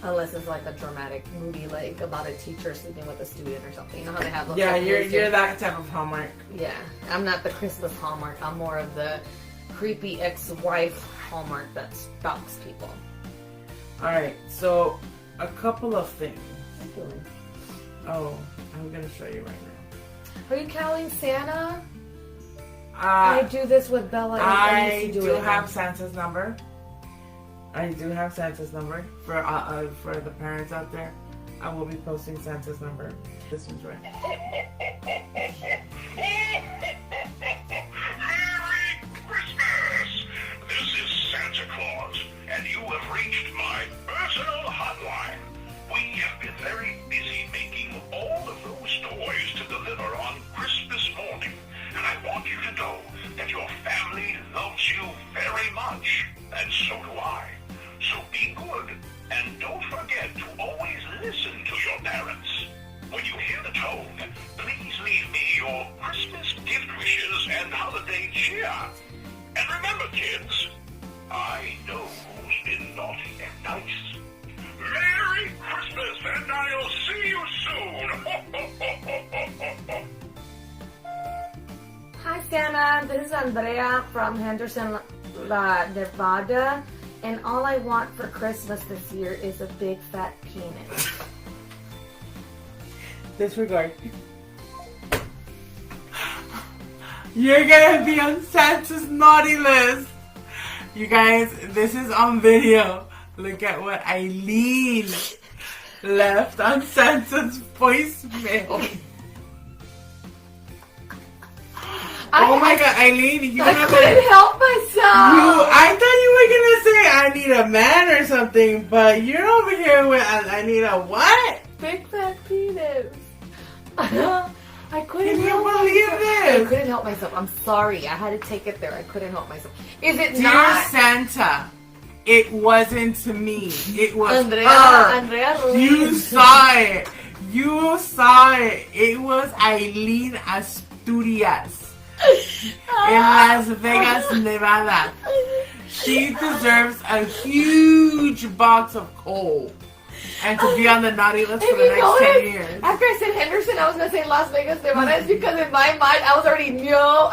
Unless it's like a dramatic movie, like about a teacher sleeping with a student or something. You know how they have those? Yeah, type of movies you're too? that type of Hallmark. Yeah, I'm not the Christmas Hallmark. I'm more of the creepy ex-wife Hallmark that stalks people. All right, so a couple of things. What are you doing? Oh, I'm gonna show you right now. Are you counting Santa? I do this with Bella. I used to do it have now. Santa's number. I do have Santa's number for the parents out there. I will be posting Santa's number. This one's right. Merry Christmas! This is Santa Claus, and you have reached my personal hotline. We have been very busy making all of those toys to deliver on Christmas morning, and I want you to know that your family loves you very much, and so do I. So be good, and don't forget to always listen to your parents. When you hear the tone, please leave me your Christmas gift wishes and holiday cheer. And remember, kids, I know who's been naughty and nice. Merry Christmas, and I'll see you soon. Hi, Santa. This is Andrea from Henderson, Nevada. And all I want for Christmas this year is a big fat penis. Disregard. You're gonna be on Santa's naughty list. You guys, this is on video. Look at what Aileen left on Santa's voicemail. Oh my god, Aileen, you I have couldn't help myself. I thought you were gonna say I need a man or something, but you're over here with I need a what? Big fat penis. I couldn't Can you help believe myself. this? I couldn't help myself. I'm sorry. I had to take it there. I couldn't help myself. Is it Dear not? Santa, it wasn't me. It was Andrea, her. Andrea You Ruiz. saw it. You saw it. It was Aileen Asturias in Las Vegas, Nevada. She deserves a huge box of coal and to be on the naughty list for the next 10 years. After I said Henderson, I was gonna say Las Vegas, Nevada. It's because in my mind, I already knew what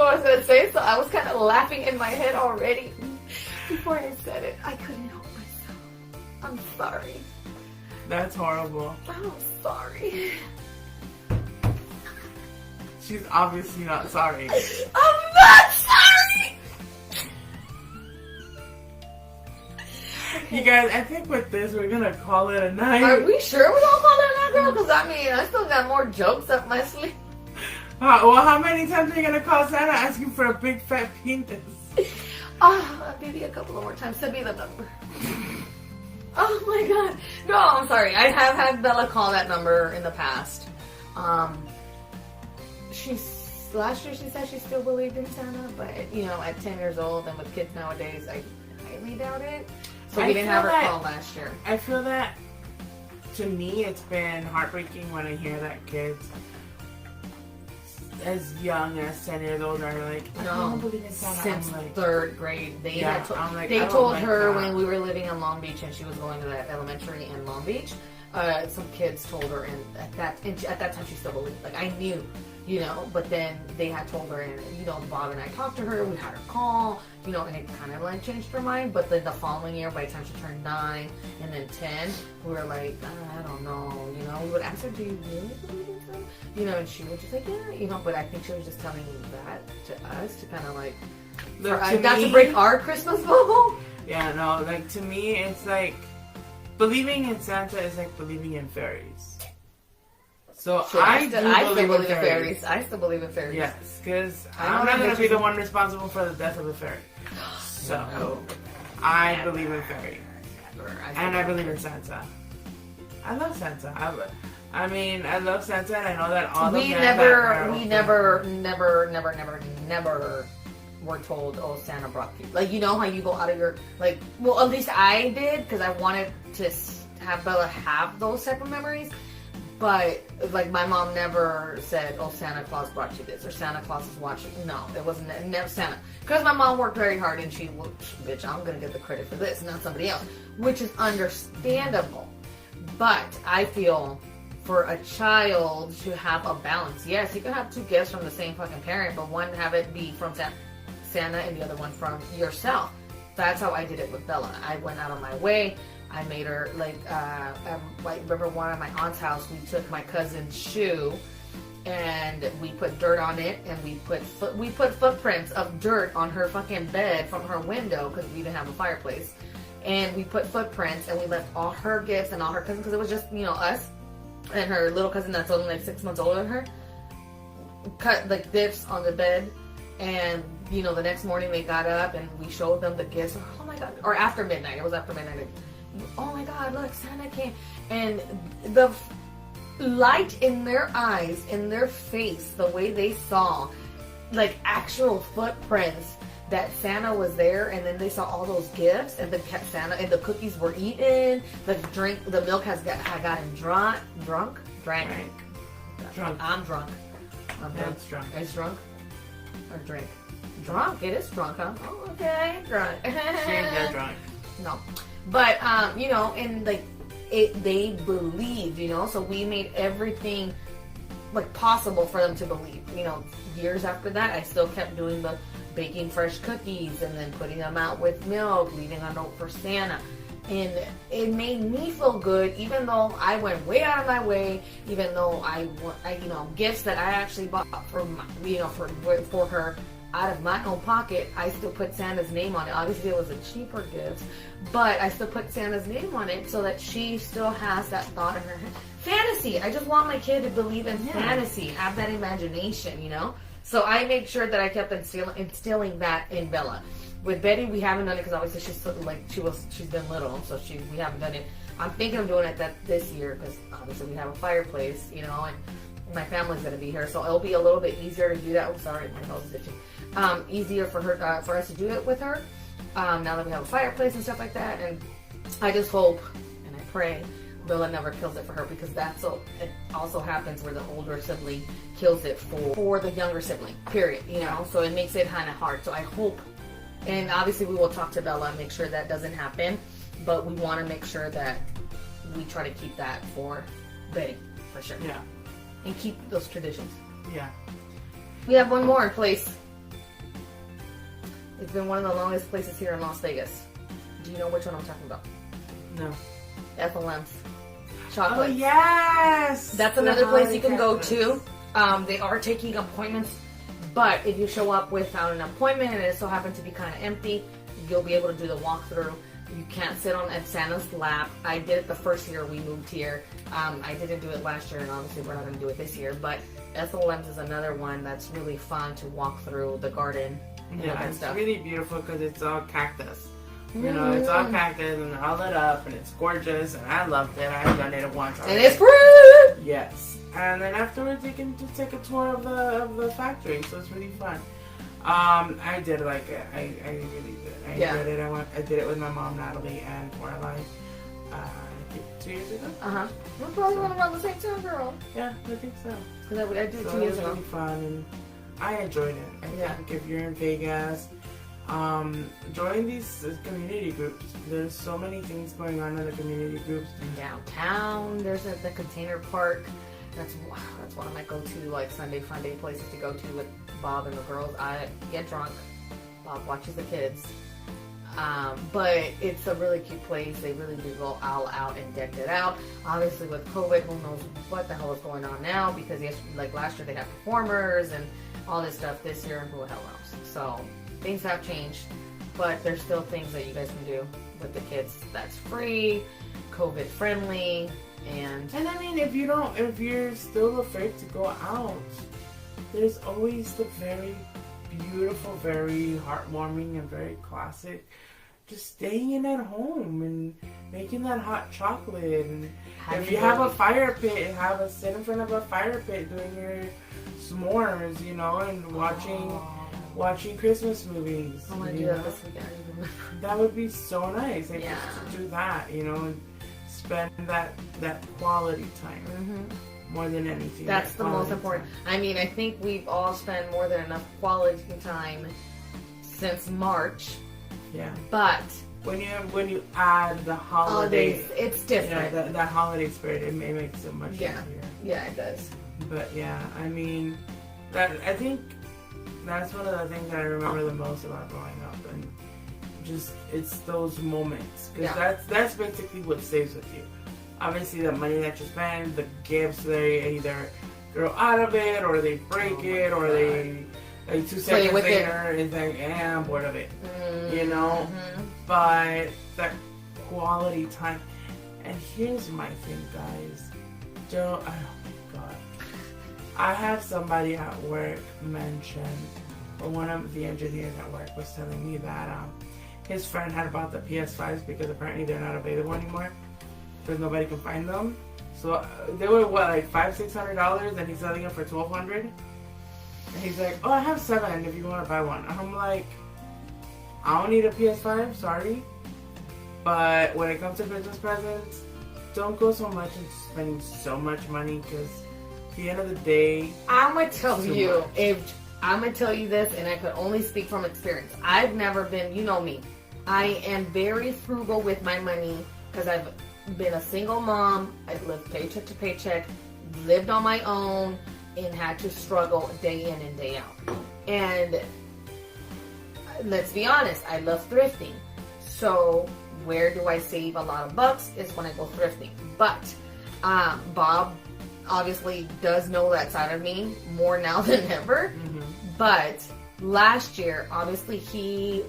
I was gonna say, so I was kind of laughing in my head already before I said it. I couldn't help myself. I'm sorry. That's horrible. I'm sorry. She's obviously not sorry. I'm not sorry. You guys, I think with this, we're gonna call it a night. Are we sure we're gonna call it a night, girl? Because I mean, I still got more jokes up my sleeve. Well, how many times are you gonna call Santa asking for a big fat penis? Maybe a couple of more times. Send me the number. Oh my god. No, I'm sorry. I have had Bella call that number in the past. Last year she said she still believed in Santa, but you know, at 10 years old and with kids nowadays, I highly doubt it. So we didn't have her call last year. I feel that, to me, it's been heartbreaking when I hear that kids as young as 10 years old are like, I don't believe in Santa. Since I'm like, 3rd grade, they Yeah, had I'm like, they oh told my her God. when we were living in Long Beach and she was going to that elementary in Long Beach. Some kids told her, and at that time she still believed. Like I knew, you know. But then they had told her, and you know, Bob and I talked to her. We had her call, you know, and it kind of like changed her mind. But then the following year, by the time she turned 9 and then 10, we were like, I don't know, you know. We would ask her, do you really believe in Santa? you know, and she was just like, yeah, you know, but I think she was just telling that to us to kind of like, not to break our Christmas bubble. Yeah, no, like to me, it's like believing in Santa is like believing in fairies. So I still believe in fairies. I still believe in fairies. Yes, because I'm not going to be the one responsible for the death of a fairy. So I believe in fairies. And I believe in Santa. I love Santa. I mean, I love Santa, and I know that all we never were told, oh, Santa brought you. Like, you know how you go out of your, like, well, at least I did, because I wanted to have Bella have those type of memories. But, like, my mom never said, oh, Santa Claus brought you this, or Santa Claus is watching. No, it wasn't, never Santa. Because my mom worked very hard, and she, well, bitch, I'm going to get the credit for this, not somebody else. Which is understandable. But I feel for a child to have a balance. Yes, you can have two gifts from the same fucking parent, but one have it be from Santa and the other one from yourself. That's how I did it with Bella. I went out of my way. I made her, like, I remember one at my aunt's house, we took my cousin's shoe and we put dirt on it, and we put footprints of dirt on her fucking bed from her window, because we didn't have a fireplace. And we put footprints, and we left all her gifts and all her cousins, because it was just, you know, us and her little cousin that's only like 6 months older than her, cut like dips on the bed. And, you know, the next morning they got up and we showed them the gifts. Oh my God. Or after midnight. It was after midnight. Oh my God, look, Santa came. And the light in their eyes, in their face, the way they saw, like, actual footprints that Santa was there, and then they saw all those gifts, and the Santa and the cookies were eaten. The milk has gotten drunk. I'm drunk. It's drunk. It's drunk or drink. Drunk. It is drunk, huh? Oh, okay, drunk. She ain't that drunk. No, but you know, and like they believed, you know. So we made everything like possible for them to believe. You know, years after that, I still kept doing the baking fresh cookies and then putting them out with milk, leaving a note for Santa. And it made me feel good, even though I went way out of my way, even though I you know, gifts that I actually bought for my, you know, for her out of my own pocket. I still put Santa's name on it. Obviously, it was a cheaper gift, but I still put Santa's name on it so that she still has that thought in her head. Fantasy. I just want my kid to believe in fantasy, have that imagination, you know. So I made sure that I kept instilling that in Bella. With Betty, we haven't done it because obviously she's been little, so we haven't done it. I'm thinking of doing it this year because obviously we have a fireplace, you know, and my family's gonna be here, so it'll be a little bit easier to do that. I'm sorry, my nose is itching. Easier for her, for us to do it with her. Now that we have a fireplace and stuff like that, and I just hope and I pray Bella never kills it for her, because it also happens where the older sibling kills it for the younger sibling. Period. You know, so it makes it kind of hard. So I hope. And obviously we will talk to Bella and make sure that doesn't happen. But we want to make sure that we try to keep that for Betty, for sure. Yeah. And keep those traditions. Yeah. We have one more in place. It's been one of the longest places here in Las Vegas. Do you know which one I'm talking about? No. FLM's. Chocolate. Oh, yes! That's another place you can go to. They are taking appointments. But if you show up without an appointment and it so happens to be kind of empty, you'll be able to do the walkthrough. You can't sit on Santa's lap. I did it the first year we moved here. I didn't do it last year, and obviously we're not going to do it this year. But SLM's is another one that's really fun to walk through the garden. Yeah, it's really beautiful because it's all cactus. You know, it's all cactus and all lit up, and it's gorgeous, and I loved it. I've done it once already. And it's free! Yes. And then afterwards, you can just take a tour of the factory, so it's really fun. I did like it. I really did. I enjoyed it. I did it with my mom, Natalie, and Coraline, 2 years ago. We're probably around the same time, girl. Yeah, I think so. Because I did so 2 years it was ago. really fun, and I enjoyed it. I think if you're in Vegas, join these community groups. There's so many things going on in the community groups. Downtown, there's the container park. That's one of my go-to like Sunday fun day places to go to with Bob and the girls. I get drunk. Bob watches the kids. But it's a really cute place. They really do go all out and deck it out. Obviously with COVID, who knows what the hell is going on now, because like last year they had performers and all this stuff. This year, who the hell knows? So things have changed, but there's still things that you guys can do with the kids that's free, COVID friendly, and I mean, if you're still afraid to go out, there's always the very beautiful, very heartwarming, and very classic, just staying in at home and making that hot chocolate. And if you have a fire pit, sit in front of a fire pit doing your s'mores, and watching Christmas movies. I'm gonna do that this weekend. That would be so nice. Like, Yeah. just to do that, and spend that quality time. Mm-hmm. More than anything. That's the most important. Time. I mean, I think we've all spent more than enough quality time since March. Yeah. But when you add the holiday, it's different. That holiday spirit, it makes it much easier. Yeah, it does. But yeah, I mean, I think that's one of the things that I remember the most about growing up, and just it's those moments, because that's basically what stays with you. Obviously, the money that you spend, the gifts, they either grow out of it, or they break it, or they, like 2 seconds later, it's like, I'm bored of it. Mm-hmm. But that quality time. And here's my thing, guys. Oh my God. I have somebody at work mention, or one of the engineers at work was telling me that his friend had bought the PS5s because apparently they're not available anymore. Because nobody can find them. So they were like $500-$600, and he's selling them for $1,200. And he's like, "Oh, I have 7 if you want to buy one." And I'm like, I don't need a PS5, sorry. But when it comes to Christmas presents, don't go so much and spending so much money, because at the end of the day, I'm gonna tell you much. I'm gonna tell you this, and I could only speak from experience. I've never been, you know me. I am very frugal with my money because I've been a single mom. I've lived paycheck to paycheck, lived on my own, and had to struggle day in and day out. And let's be honest, I love thrifting. So where do I save a lot of bucks is when I go thrifting. But Bob obviously does know that side of me more now than ever. Mm-hmm. But last year, obviously he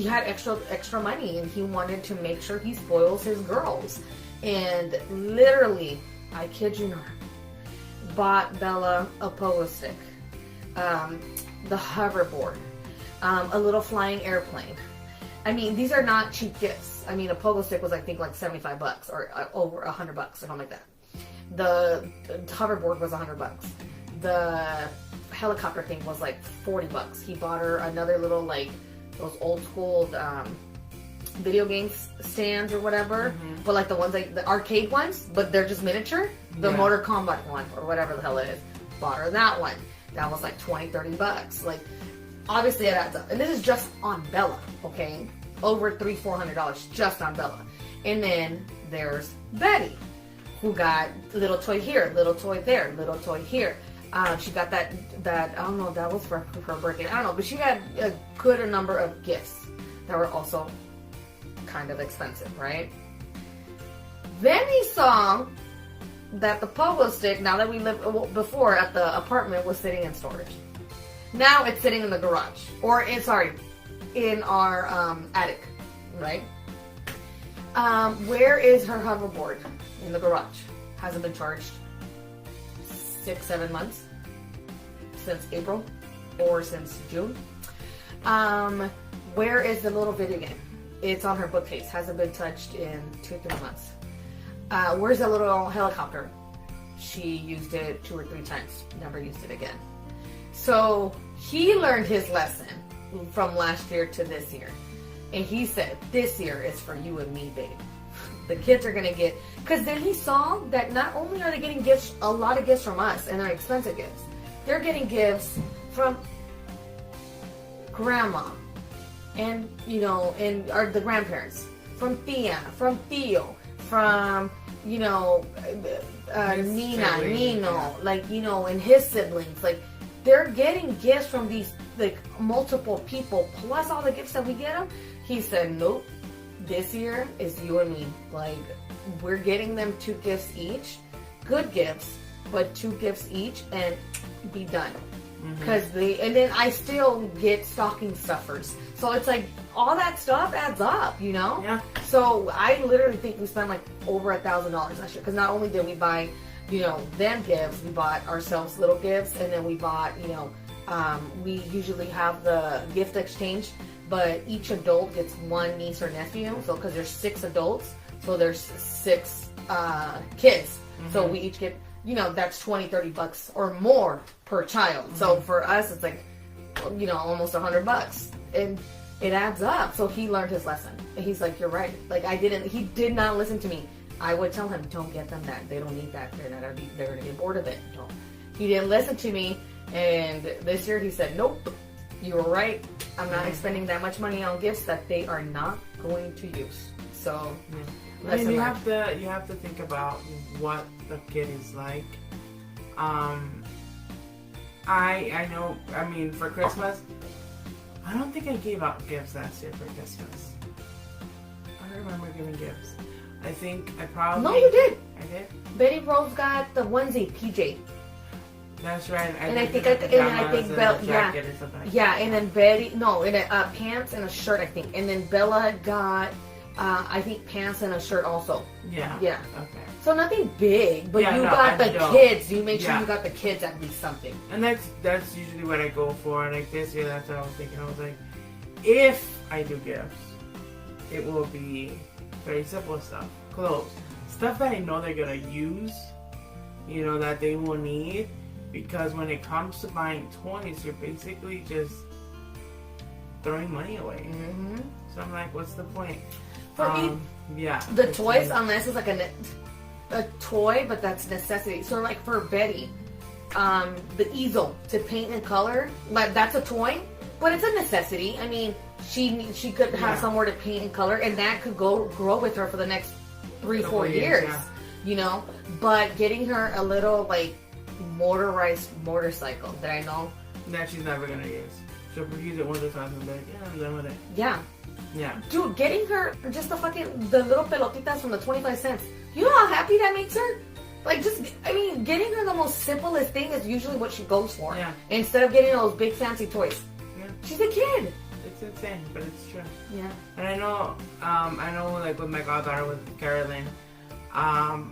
had extra money, and he wanted to make sure he spoils his girls. And literally, I kid you not, bought Bella a pogo stick, the hoverboard, a little flying airplane. I mean, these are not cheap gifts. I mean, a pogo stick was, I think, like $75 or over $100 or something like that. The hoverboard was $100. The helicopter thing was like $40. He bought her another little, like, those old school video game stands or whatever, but like the ones, like the arcade ones, but they're just miniature. The Motor Combat one, or whatever the hell it is. Bought her that one. That was like $20-$30. Like, obviously it adds up. And this is just on Bella, okay? Over $300-$400 just on Bella. And then there's Betty, who got little toy here, little toy there, little toy here. She got that I don't know, that was for her birthday. I don't know, but she got a good number of gifts that were also kind of expensive, right? Then he saw that the pogo stick, now that we lived before at the apartment, was sitting in storage. Now it's sitting in the garage, or in our attic, right? Where is her hoverboard? In the garage. Hasn't been charged 6-7 months since April or since June. Where is the little video game? It's on her bookcase. Hasn't been touched in 2-3 months. Where's the little helicopter? She used it 2 or 3 times. Never used it again. So he learned his lesson from last year to this year. And he said, this year is for you and me, babe. The kids are going to get... Because then he saw that not only are they getting gifts, a lot of gifts from us, and they're expensive gifts. They're getting gifts from grandma and, or the grandparents. From Thea, from Theo, from, Nina, Nino, and his siblings. Like, they're getting gifts from these like multiple people plus all the gifts that we get them. He said, nope, this year is you and me. Like, we're getting them 2 gifts each, good gifts, but 2 gifts each, and be done. Because and then I still get stocking stuffers. So it's like all that stuff adds up, you know? Yeah. So I literally think we spent like over $1,000 last year. Because not only did we buy, you know, them gifts, we bought ourselves little gifts, and then we bought, you know, we usually have the gift exchange, but each adult gets 1 niece or nephew. So because there's 6 adults, so there's 6 kids. So we each get, you know, that's $20-$30 or more per child. So for us, it's like, you know, almost $100, and it adds up. So he learned his lesson, and he's like, you're right. Like, he did not listen to me. I would tell him, don't get them that. They don't need that. They're gonna get bored of it. Don't. He didn't listen to me, and this year he said, nope, you were right. I'm not expending that much money on gifts that they are not going to use. So. I mean, you have to think about what the kid is like. I know. I mean, for Christmas, I don't think I gave out gifts last year for Christmas. I don't remember giving gifts. I think I probably. No, you did. I did. Betty Rose got the onesie, PJ. That's right. I think Bella, yeah, and then Betty, no, in pants and a shirt, I think, and then Bella got. I think pants and a shirt also. Yeah. Yeah. Okay. So nothing big, but Yeah, you no, got the kids. You make sure you got the kids at least something. And that's usually what I go for. Like this year, that's what I was thinking. I was like, if I do gifts, it will be very simple stuff, clothes, stuff that I know they're gonna use. You know, that they will need, because when it comes to buying toys, you're basically just throwing money away. So I'm like, what's the point? For me, the toys, unless it's like a toy, but that's necessity. So like for Betty, the easel to paint and color, like that's a toy, but it's a necessity. I mean, she could have somewhere to paint and color, and that could grow with her for the next 3-4 years. You know, but getting her a little like motorized motorcycle that I know that she's never gonna use. She'll use it one of the times and be like, yeah, I'm done with it. Yeah. Dude, getting her just the little pelotitas from the 25 cents. You know how happy that makes her? Like, getting her the most simplest thing is usually what she goes for. Yeah. Instead of getting those big fancy toys. Yeah. She's a kid. It's insane, but it's true. Yeah. And I know like with my goddaughter, with Carolyn, I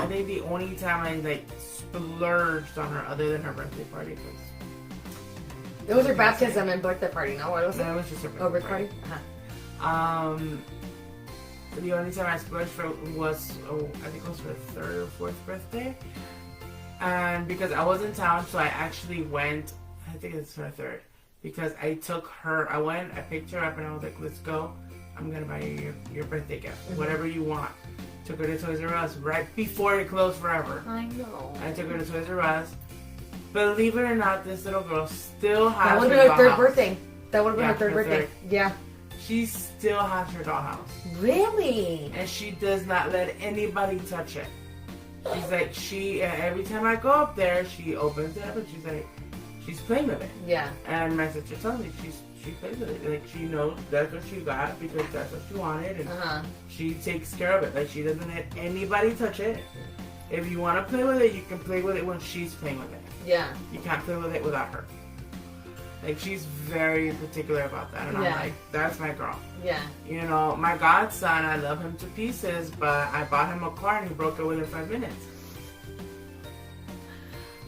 think the only time I like splurged on her other than her birthday party was. It was her baptism and birthday party, no? What was it? No, it was just her birthday party. Uh-huh. The only time I splurged for was, I think it was her 3rd or 4th birthday. And because I was in town, so I actually went, I think it's her 3rd. Because I took her, I picked her up and I was like, let's go. I'm going to buy you your birthday gift. Whatever you want. Took her to Toys R Us right before it closed forever. I know. I took her to Toys R Us. Believe it or not, this little girl still has That would have been her 3rd birthday. That would have been her 3rd birthday. Yeah. She still has her dollhouse. Really? And she does not let anybody touch it. She's like, every time I go up there, she opens it up and she's like, she's playing with it. Yeah. And my sister tells me she plays with it. Like, she knows that's what she got because that's what she wanted. And she takes care of it. Like, she doesn't let anybody touch it. If you want to play with it, you can play with it when she's playing with it. Yeah. You can't play with it without her. Like, she's very particular about that. And I'm like, that's my girl. Yeah. You know, my godson, I love him to pieces, but I bought him a car and he broke it within 5 minutes.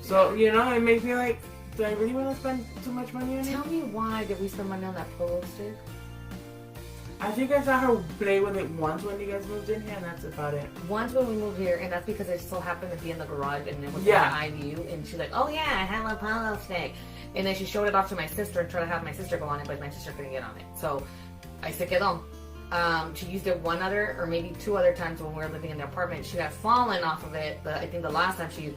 So, you know, it makes me like, do I really want to spend too much money on it? Tell me why did we spend money on that polo stick? I think I saw her play with it once when you guys moved in here, and that's about it. Once when we moved here, and that's because it so happened to be in the garage, and it was in the eye view, and she's like, oh yeah, I have a polo stick. And then she showed it off to my sister and tried to have my sister go on it, but my sister couldn't get on it. So I se quedó. She used it one other, or maybe 2 other times when we were living in the apartment. She had fallen off of it, but I think the last time she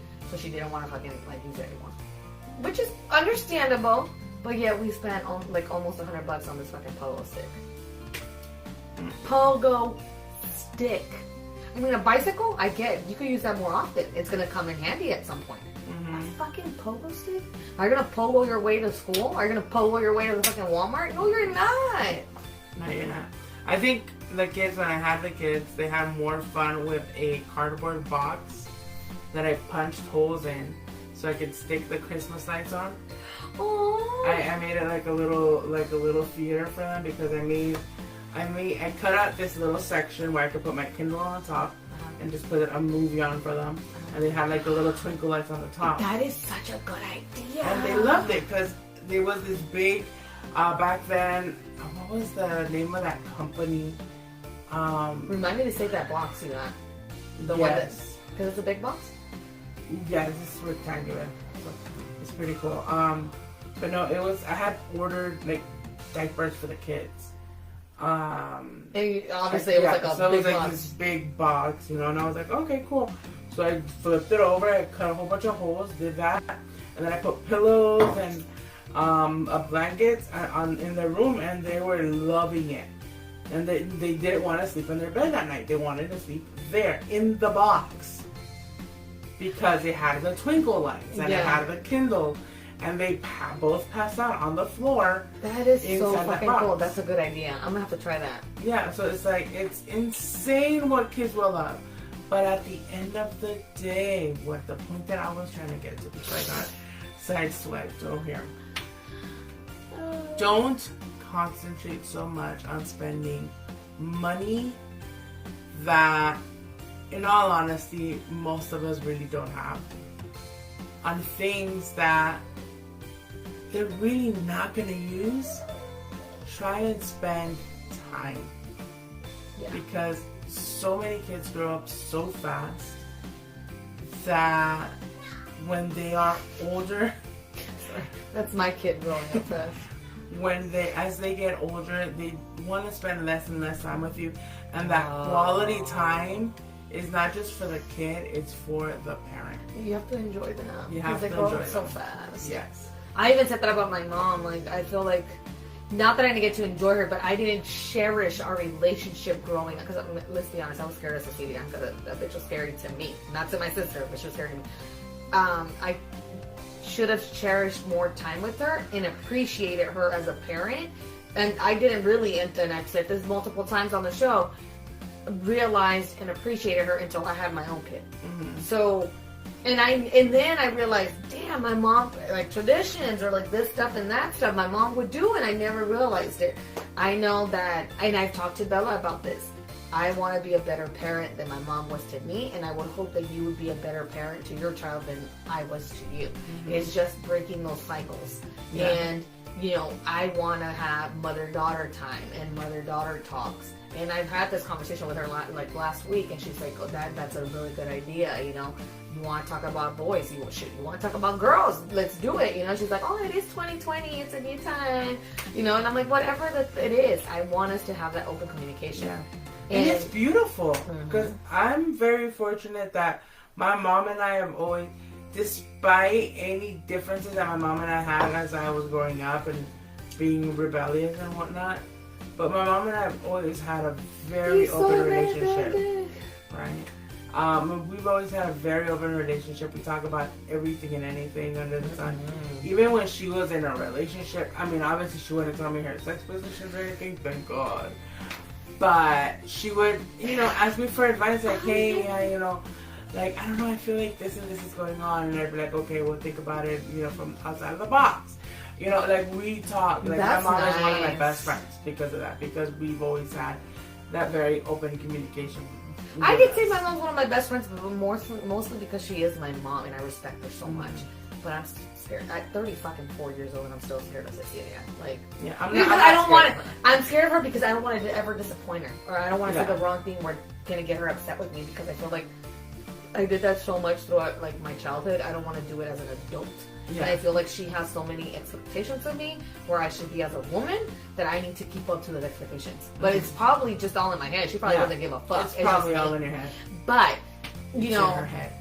didn't want to fucking like use it anymore. Which is understandable, but yeah, we spent like almost $100 on this fucking polo stick. Pogo stick. I mean, a bicycle, I get you could use that more often. It's gonna come in handy at some point. Mm-hmm. A fucking pogo stick? Are you gonna pogo your way to school? Are you gonna pogo your way to the fucking Walmart? No, you're not. No, you're not. I think the kids, when I had the kids, they had more fun with a cardboard box that I punched holes in so I could stick the Christmas lights on. Oh. I made it like a little theater for them because I cut out this little section where I could put my Kindle on top and just put a movie on for them, and they had like the little twinkle lights on the top. That is such a good idea. And they loved it because there was this big back then. What was the name of that company? Remind me to save that box you got. The one that's because it's a big box. Yeah, this is rectangular. So it's pretty cool. But no, it was. I had ordered like diapers for the kids. And obviously it was like a so big it was like box. this big box, and I was like, okay, cool. So I flipped it over, I cut a whole bunch of holes, did that, and then I put pillows and blankets in their room, and they were loving it. And they didn't want to sleep in their bed that night. They wanted to sleep there in the box because it had the twinkle lights and it had the Kindle. And they both passed out on the floor. That is so inside that fucking box. cool. That's a good idea. I'm gonna have to try that. Yeah, so it's like, it's insane what kids will love. But at the end of the day, what the point that I was trying to get to, because I got sideswiped over here. Don't concentrate so much on spending money that, in all honesty, most of us really don't have. On things that they're really not going to use. Try and spend time. Yeah. Because so many kids grow up so fast that when they are older, That's my kid growing up fast. as they get older, they want to spend less and less time with you, and that quality time is not just for the kid; it's for the parent. You have to enjoy them. You have because they to grow enjoy up so them. fast. Yes. I even said that about my mom. Like, I feel like, not that I didn't get to enjoy her, but I didn't cherish our relationship growing up. Because let's be honest, I was scared of Cecilia because that bitch was scary to me, not to my sister, but she was scary to me. I should have cherished more time with her and appreciated her as a parent. And I didn't really, and I've said this multiple times on the show, realized and appreciated her until I had my own kid. Mm-hmm. So, and then I realized, damn, my mom, like traditions or like this stuff and that stuff my mom would do, and I never realized it. I know that, and I've talked to Bella about this. I want to be a better parent than my mom was to me, and I would hope that you would be a better parent to your child than I was to you. Mm-hmm. It's just breaking those cycles. Yeah. And, I want to have mother-daughter time and mother-daughter talks. And I've had this conversation with her like last week, and she's like, "Oh, that's a really good idea. You want to talk about boys? You want to talk about girls? Let's do it." She's like, "Oh, it is 2020. It's a new time." And I'm like, whatever it is, I want us to have that open communication. Yeah. And it's beautiful because I'm very fortunate that my mom and I have always, despite any differences that my mom and I had as I was growing up and being rebellious and whatnot, but my mom and I have always had a very open relationship, right? We've always had a very open relationship. We talk about everything and anything under the sun. Even when she was in a relationship, I mean, obviously she wouldn't tell me her sex positions or anything, thank God. But she would, ask me for advice, like, hey, like, I don't know, I feel like this and this is going on. And I'd be like, okay, we'll think about it, from outside of the box. Like, we talk. Like, That's my mom is one of my nice. best friends because of that. Because we've always had that very open communication. I could say my mom's one of my best friends, but mostly because she is my mom and I respect her so much. But I'm scared. I'm 34 years old and I'm still scared of Cecilia. Like, yeah, I'm scared of her because I don't want to ever disappoint her, or I don't want to say the wrong thing where gonna get her upset with me, because I feel like I did that so much throughout like my childhood. I don't want to do it as an adult. Yeah. And I feel like she has so many expectations of me where I should be as a woman that I need to keep up to those expectations. But it's probably just all in my head. She probably doesn't give a fuck. It's probably all in your head. But, in her head.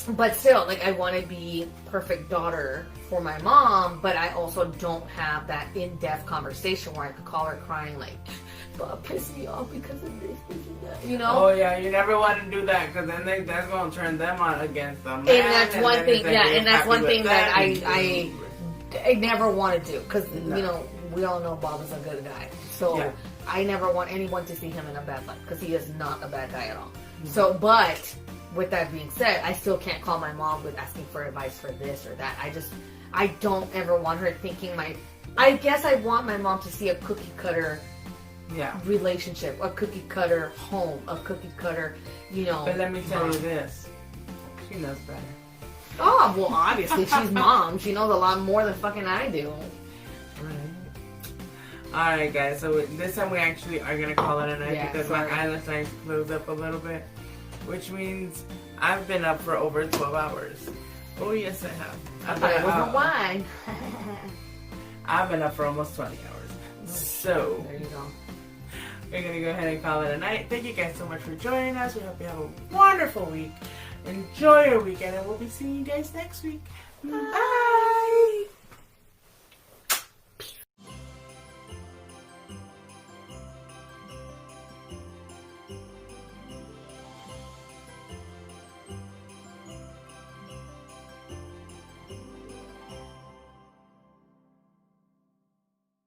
But still, like, I want to be perfect daughter for my mom, but I also don't have that in-depth conversation where I could call her crying like, Bob pissed me off because of this and that. You know? Oh yeah, you never want to do that because then that's going to turn them on against them. And that's one thing. Yeah, and that's one thing that I I never want to do because No. you know we all know Bob is a good guy. So Yeah. I never want anyone to see him in a bad light because he is not a bad guy at all. So, but with that being said, I still can't call my mom with asking for advice for this or that. I don't ever want her thinking I guess I want my mom to see a cookie cutter relationship, a cookie cutter home, a cookie cutter, you know. But let me tell you this. She knows better. Oh, well, obviously, she's mom. She knows a lot more than fucking I do. Alright guys, so this time we actually are going to call it a night because sorry. my eyelash lines closed up a little bit. Which means I've been up for over 12 hours. Oh yes I have. I thought it was the wine. I've been up for almost 20 hours. So, There you go. we're going to go ahead and call it a night. Thank you guys so much for joining us. We hope you have a wonderful week. Enjoy your weekend and we'll be seeing you guys next week. Bye!